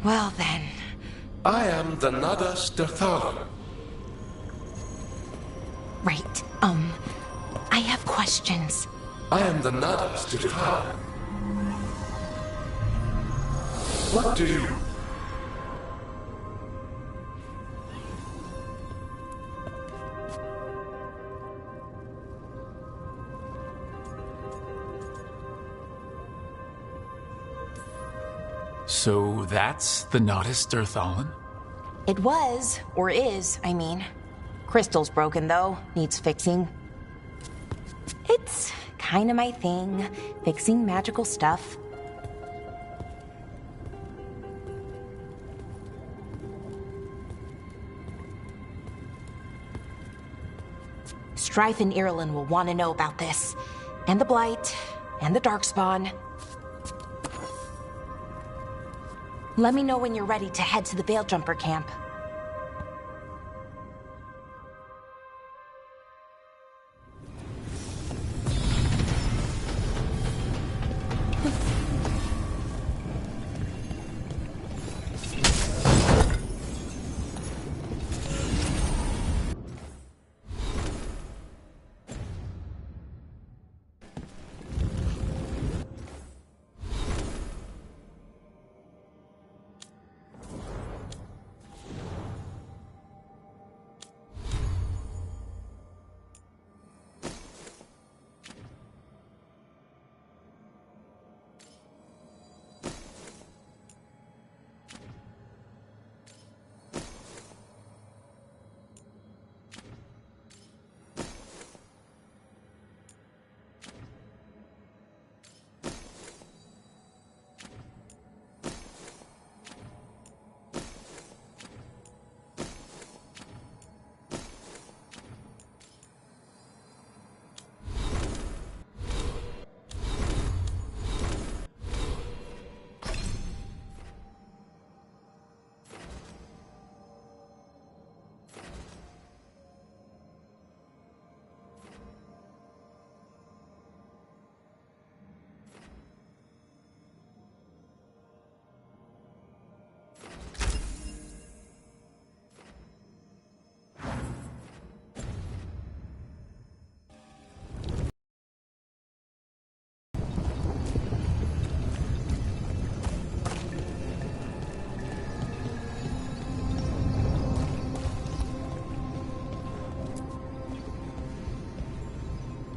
Well then. I am the Nadas Dirthalan. Right, I have questions. I am the Nadas Dirthalan. What do you... So that's the Nadas Dirthalan? It was, or is, I mean. Crystal's broken, though. Needs fixing. It's kind of my thing, fixing magical stuff. Strife and Irulan will want to know about this. And the Blight, and the Darkspawn. Let me know when you're ready to head to the Veilgjumper camp.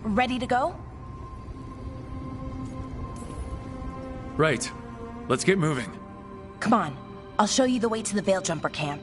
Ready to go? Right. Let's get moving. Come on. I'll show you the way to the Veilgjumper camp.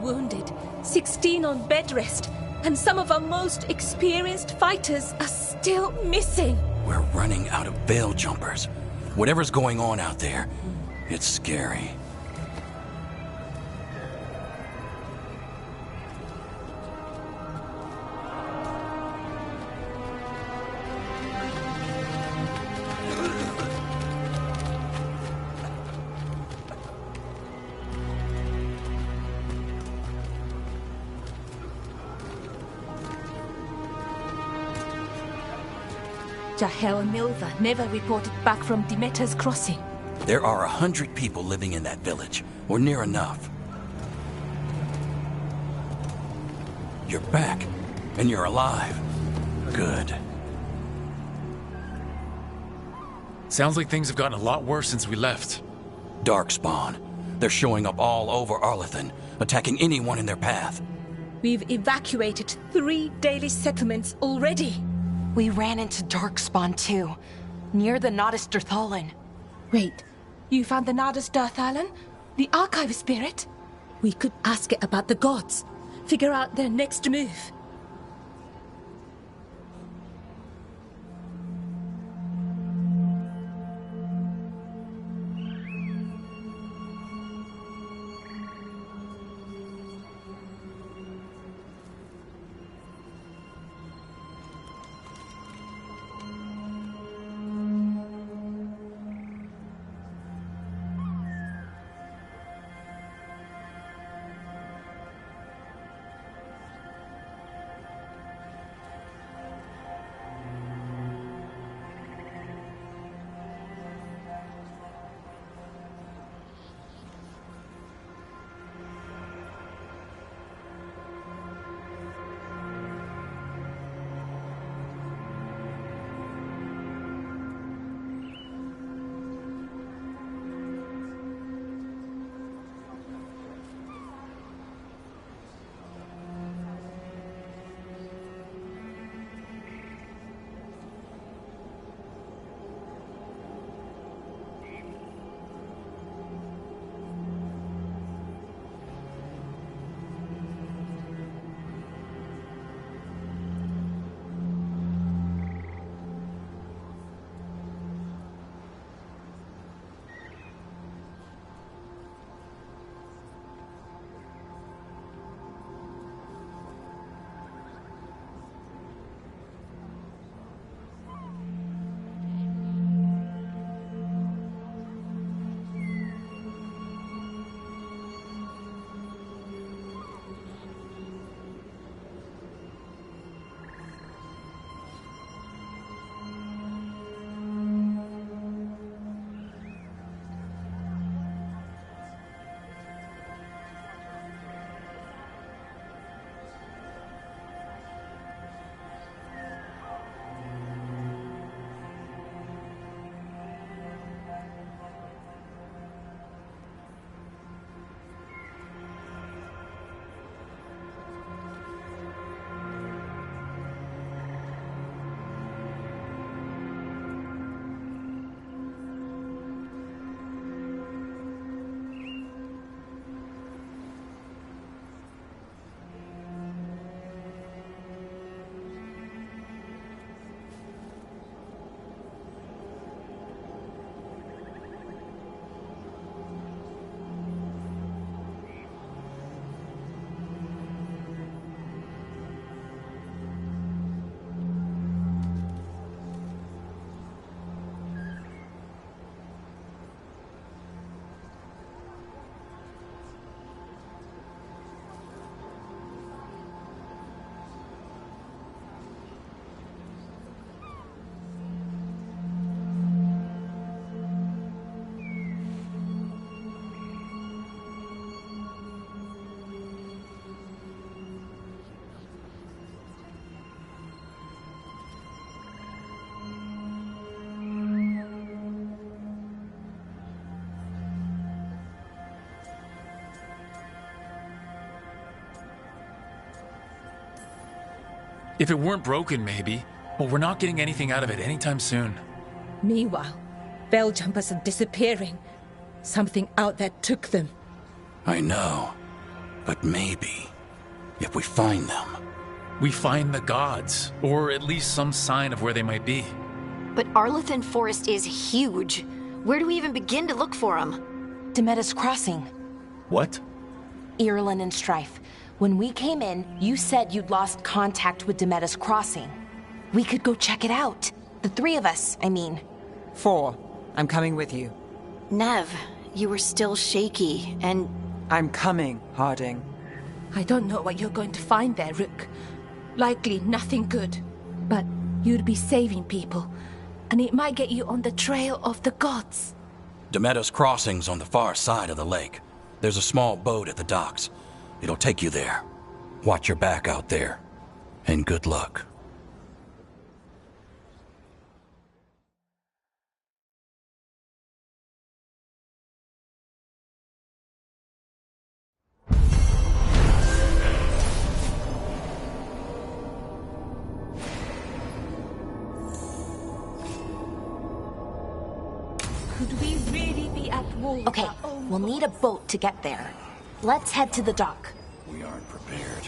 Wounded, 16 on bed rest, and some of our most experienced fighters are still missing. We're running out of Veiljumpers. Whatever's going on out there, it's scary. Jahel and Milva never reported back from Demeter's crossing. There are 100 people living in that village, or near enough. You're back, and you're alive. Good. Sounds like things have gotten a lot worse since we left. Darkspawn. They're showing up all over Arlathan, attacking anyone in their path. We've evacuated 3 daily settlements already. We ran into Darkspawn too, near the Nodus Dirthalan. Wait, you found the Nodus Dirthalan? The archive spirit? We could ask it about the gods. Figure out their next move. If it weren't broken, maybe. But we're not getting anything out of it anytime soon. Meanwhile, veil jumpers are disappearing. Something out there took them. I know. But maybe, if we find them... We find the gods, or at least some sign of where they might be. But Arlethan Forest is huge. Where do we even begin to look for them? Demeda's Crossing. What? Irulan and Strife. When we came in, you said you'd lost contact with Demeda's Crossing. We could go check it out. The three of us, I mean. 4. I'm coming with you. Nev, you were still shaky, and... I'm coming, Harding. I don't know what you're going to find there, Rook. Likely nothing good. But you'd be saving people, and it might get you on the trail of the gods. Demeda's Crossing's on the far side of the lake. There's a small boat at the docks. It'll take you there. Watch your back out there. And good luck. Could we really be at war? Okay, we'll need a boat to get there. Let's head to the dock. We aren't prepared.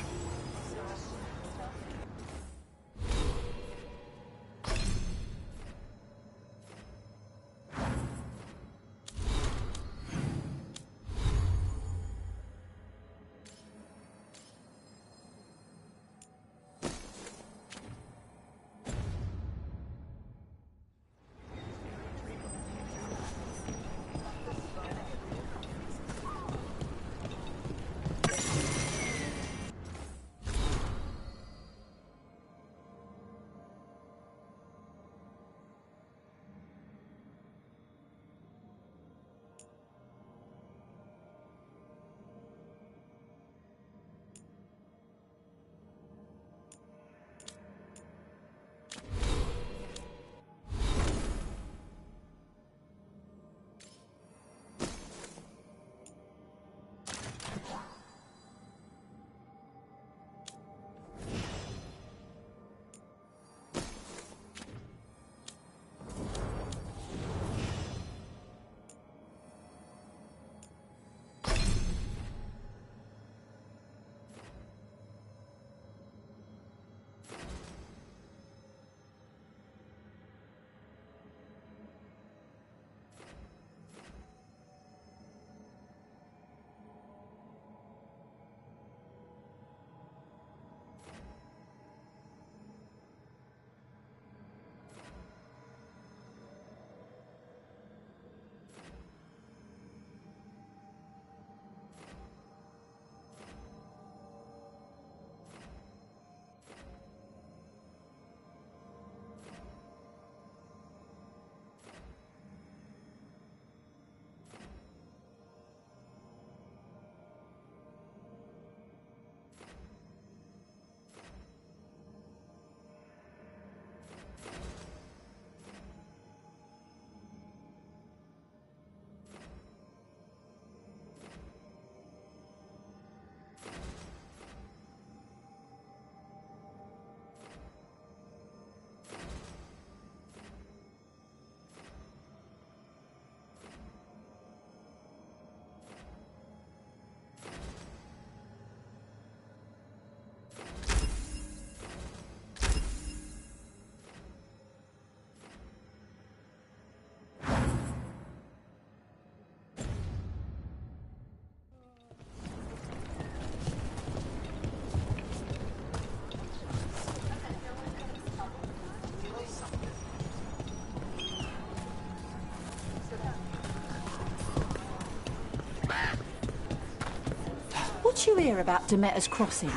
What you hear about Demeter's Crossing?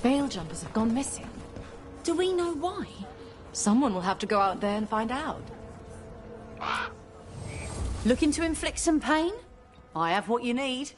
Veil jumpers have gone missing. Do we know why? Someone will have to go out there and find out. Looking to inflict some pain? I have what you need.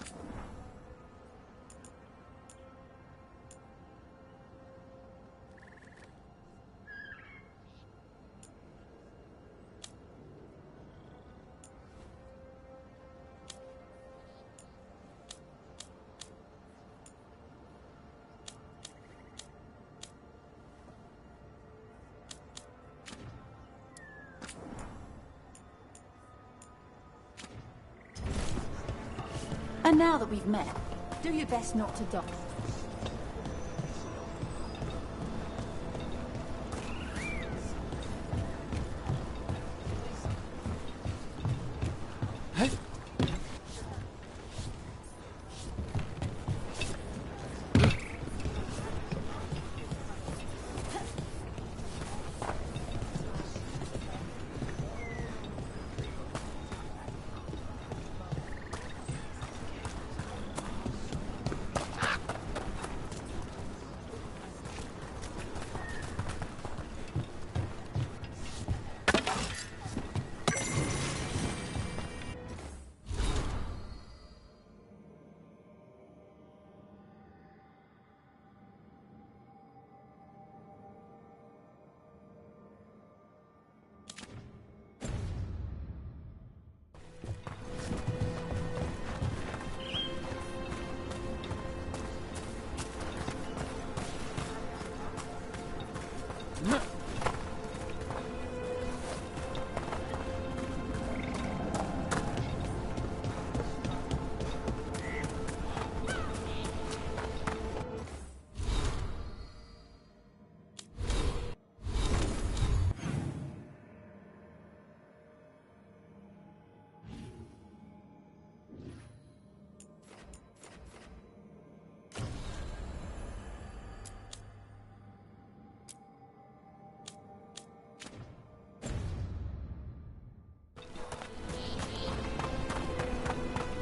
And now that we've met, do your best not to die.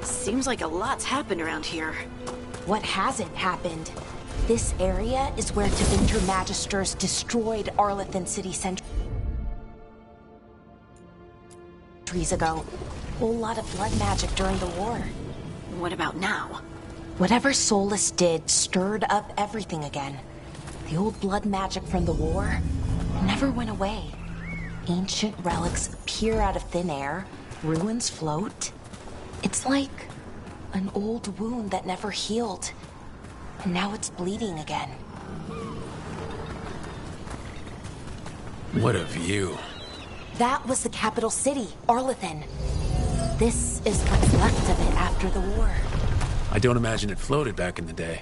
Seems like a lot's happened around here. What hasn't happened? This area is where Tevinter Magisters destroyed Arlethan City centuries ago. A whole lot of blood magic during the war. What about now? Whatever Solus did stirred up everything again. The old blood magic from the war never went away. Ancient relics appear out of thin air, ruins float. It's like an old wound that never healed, and now it's bleeding again. What a view. That was the capital city, Arlethan. This is what's left of it after the war. I don't imagine it floated back in the day.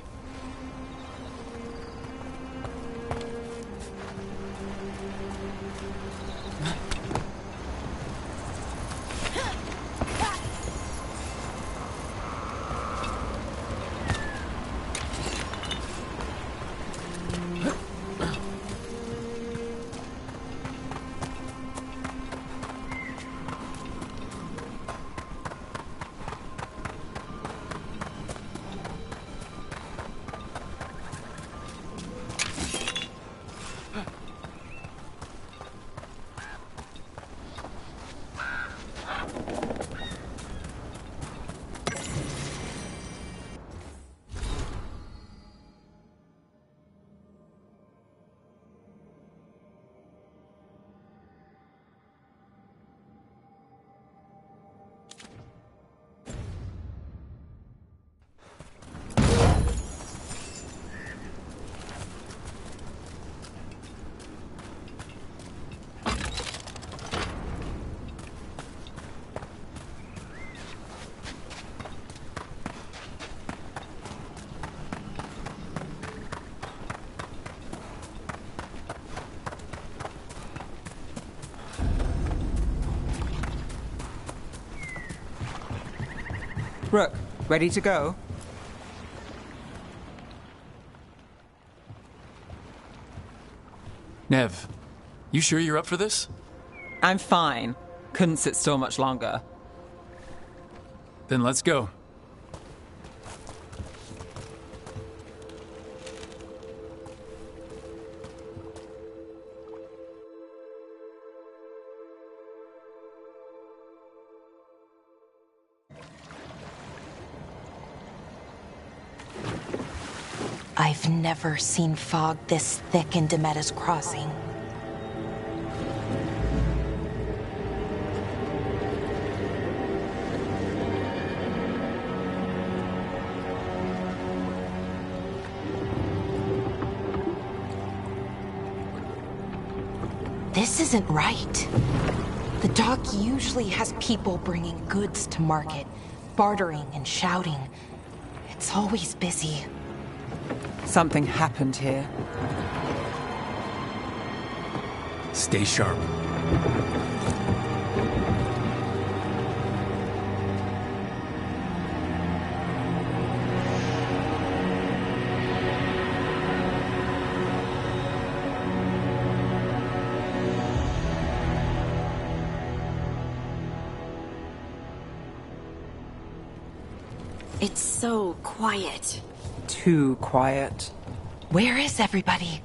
Rook, ready to go? Nev, you sure you're up for this? I'm fine. Couldn't sit still much longer. Then let's go. I've never seen fog this thick in Demetta's Crossing. This isn't right. The dock usually has people bringing goods to market, bartering and shouting. It's always busy. Something happened here. Stay sharp. It's so quiet. Too quiet. Where is everybody?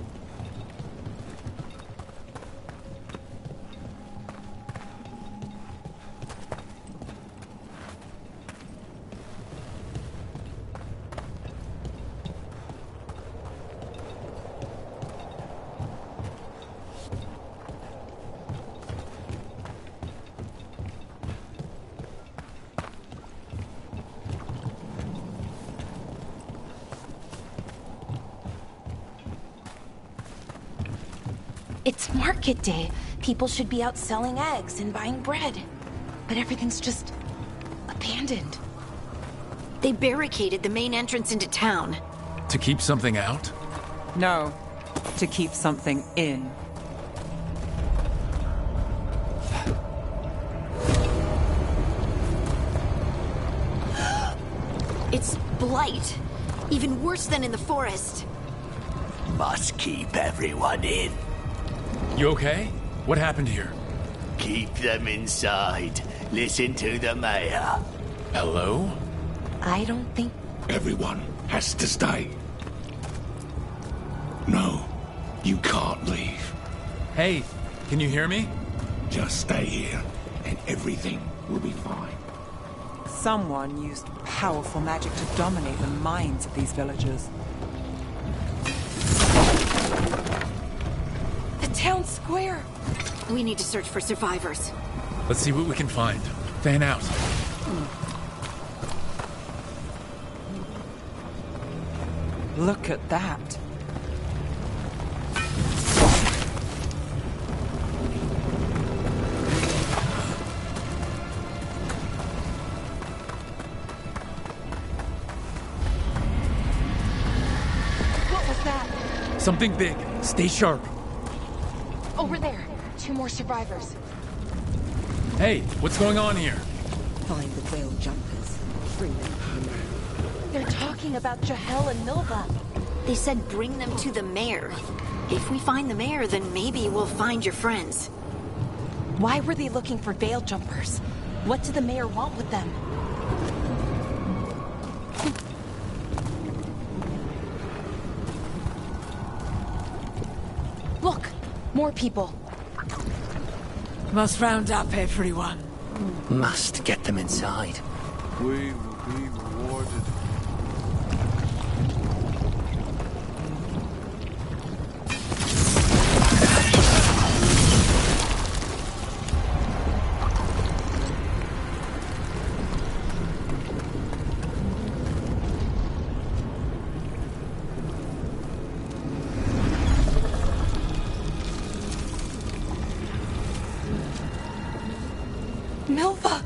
It's market day. People should be out selling eggs and buying bread. But everything's just abandoned. They barricaded the main entrance into town. To keep something out? No, to keep something in. It's blight. Even worse than in the forest. Must keep everyone in. You okay? What happened here? Keep them inside. Listen to the mayor. Hello? I don't think... Everyone has to stay. No, you can't leave. Hey, can you hear me? Just stay here, and everything will be fine. Someone used powerful magic to dominate the minds of these villagers. The town square! We need to search for survivors. Let's see what we can find. Fan out. Look at that. What was that? Something big. Stay sharp. Over there. 2 more survivors. Hey, what's going on here? Find the veil jumpers. Bring them to the mayor. They're talking about Jahel and Milva. They said bring them to the mayor. If we find the mayor, then maybe we'll find your friends. Why were they looking for veil jumpers? What did the mayor want with them? Look! More people. Must round up everyone. Must get them inside. We will be rewarded. Milva!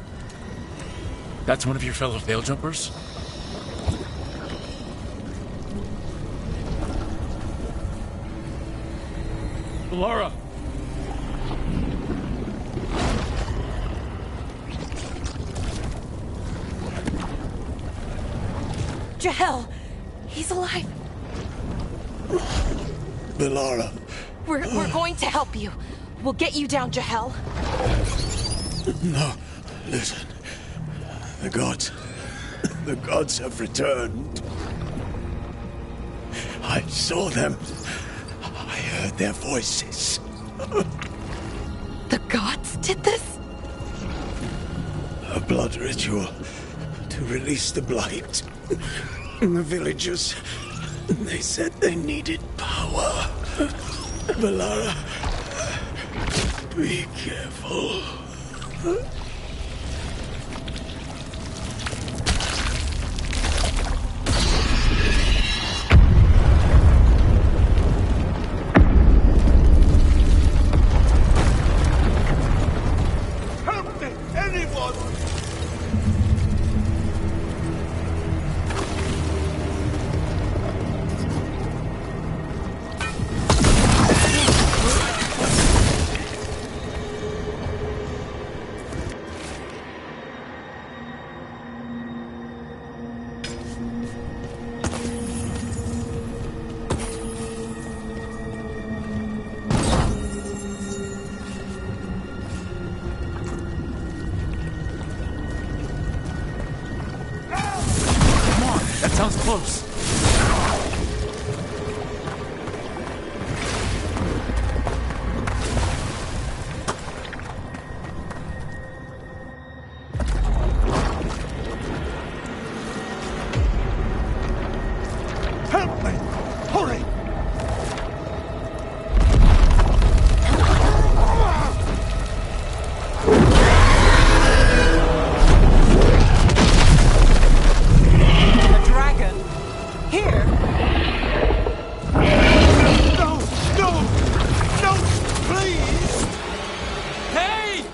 That's one of your fellow veil jumpers? Laura! Jahel! He's alive! Velara. We're going to help you. We'll get you down, Jahel. No, listen. The gods have returned. I saw them. I heard their voices. The gods did this? A blood ritual to release the blight. The villagers, they said they needed power. Velara, be careful. Help me! Anyone! close. Help me! Hurry! A dragon? Here? No! No! No! Please! Hey!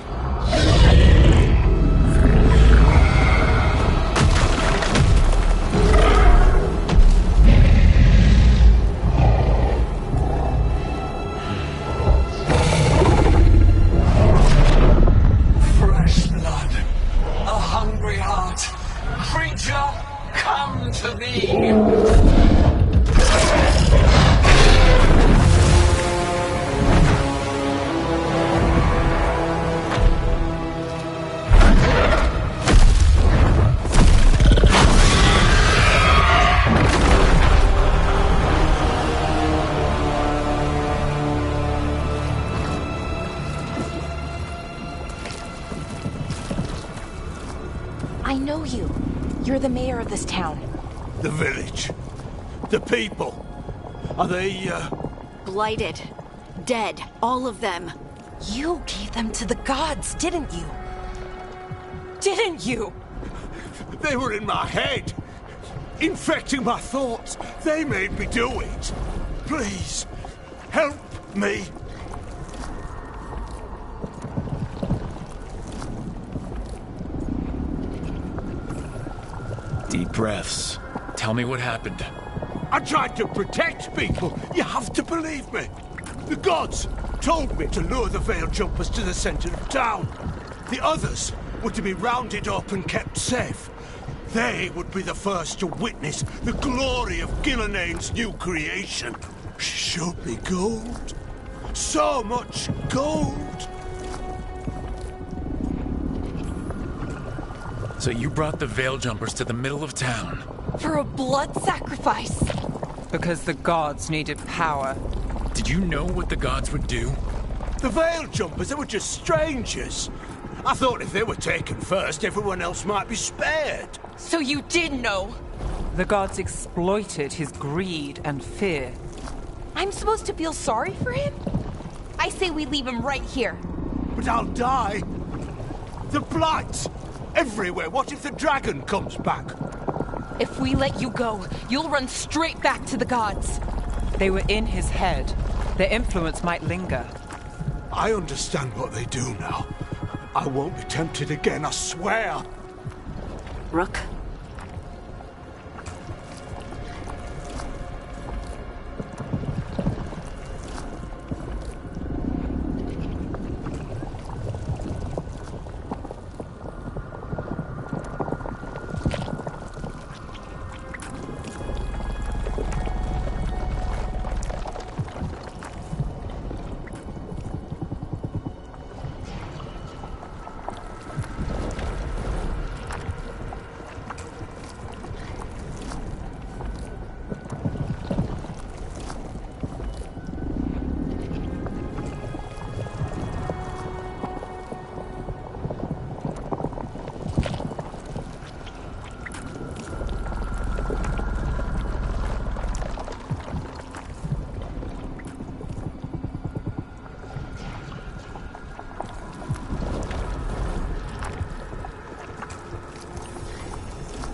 Fresh blood, a hungry heart. Creature, come to me. I know you. You're the mayor of this town. The village. The people. Are they, Blighted. Dead. All of them. You gave them to the gods, didn't you? Didn't you? They were in my head. Infecting my thoughts. They made me do it. Please, help me. Deep breaths. Tell me what happened. I tried to protect people. You have to believe me. The gods told me to lure the Veil Jumpers to the center of town. The others were to be rounded up and kept safe. They would be the first to witness the glory of Gillenane's new creation. She showed me gold. So much gold. So you brought the Veil Jumpers to the middle of town. For a blood sacrifice. Because the gods needed power. Did you know what the gods would do? The Veil Jumpers, they were just strangers. I thought if they were taken first, everyone else might be spared. So you did know. The gods exploited his greed and fear. I'm supposed to feel sorry for him? I say we leave him right here. But I'll die. The blight. Everywhere. What if the dragon comes back? If we let you go, you'll run straight back to the gods. They were in his head. Their influence might linger. I understand what they do now. I won't be tempted again, I swear. Rook.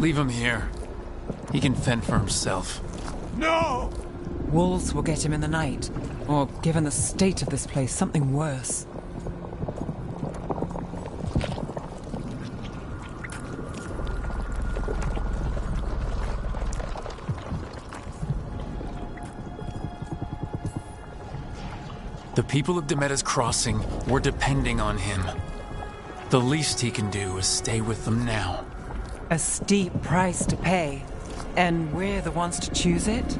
Leave him here. He can fend for himself. No! Wolves will get him in the night. Or, given the state of this place, something worse. The people of Demeda's Crossing were depending on him. The least he can do is stay with them now. A steep price to pay. And we're the ones to choose it?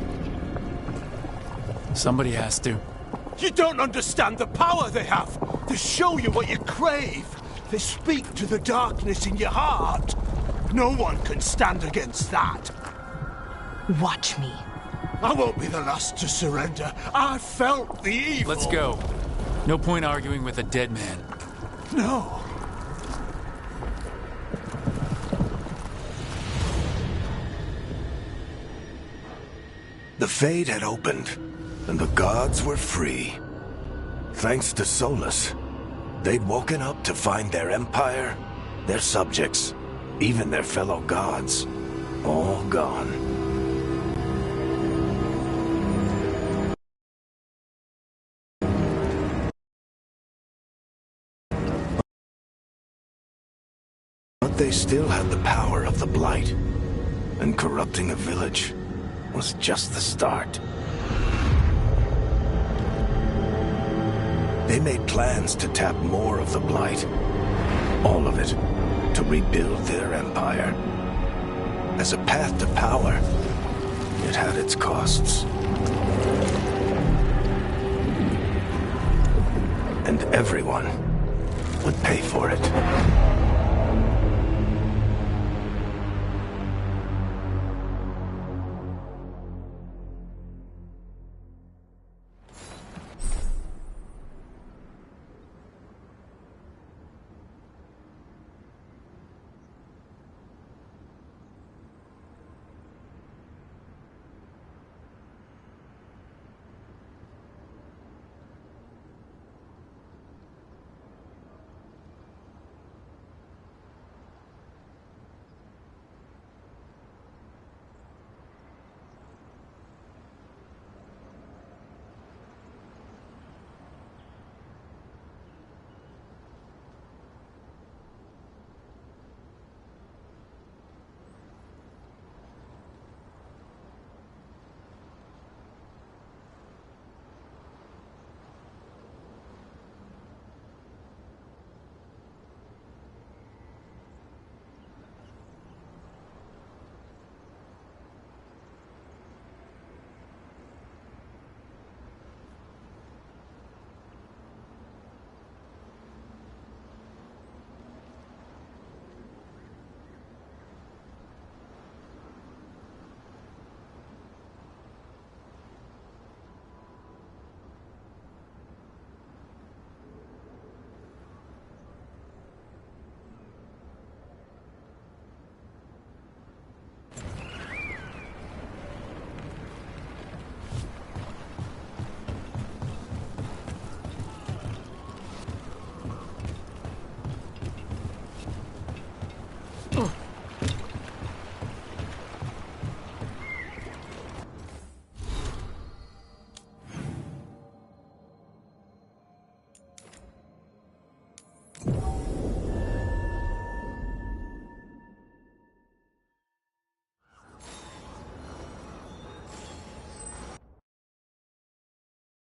Somebody has to. You don't understand the power they have. They show you what you crave. They speak to the darkness in your heart. No one can stand against that. Watch me. I won't be the last to surrender. I felt the evil. Let's go. No point arguing with a dead man. No. The Fade had opened, and the gods were free. Thanks to Solus, they'd woken up to find their empire, their subjects, even their fellow gods, all gone. But they still had the power of the Blight, and corrupting a village was just the start. They made plans to tap more of the Blight, all of it, to rebuild their empire. As a path to power, it had its costs. And everyone would pay for it.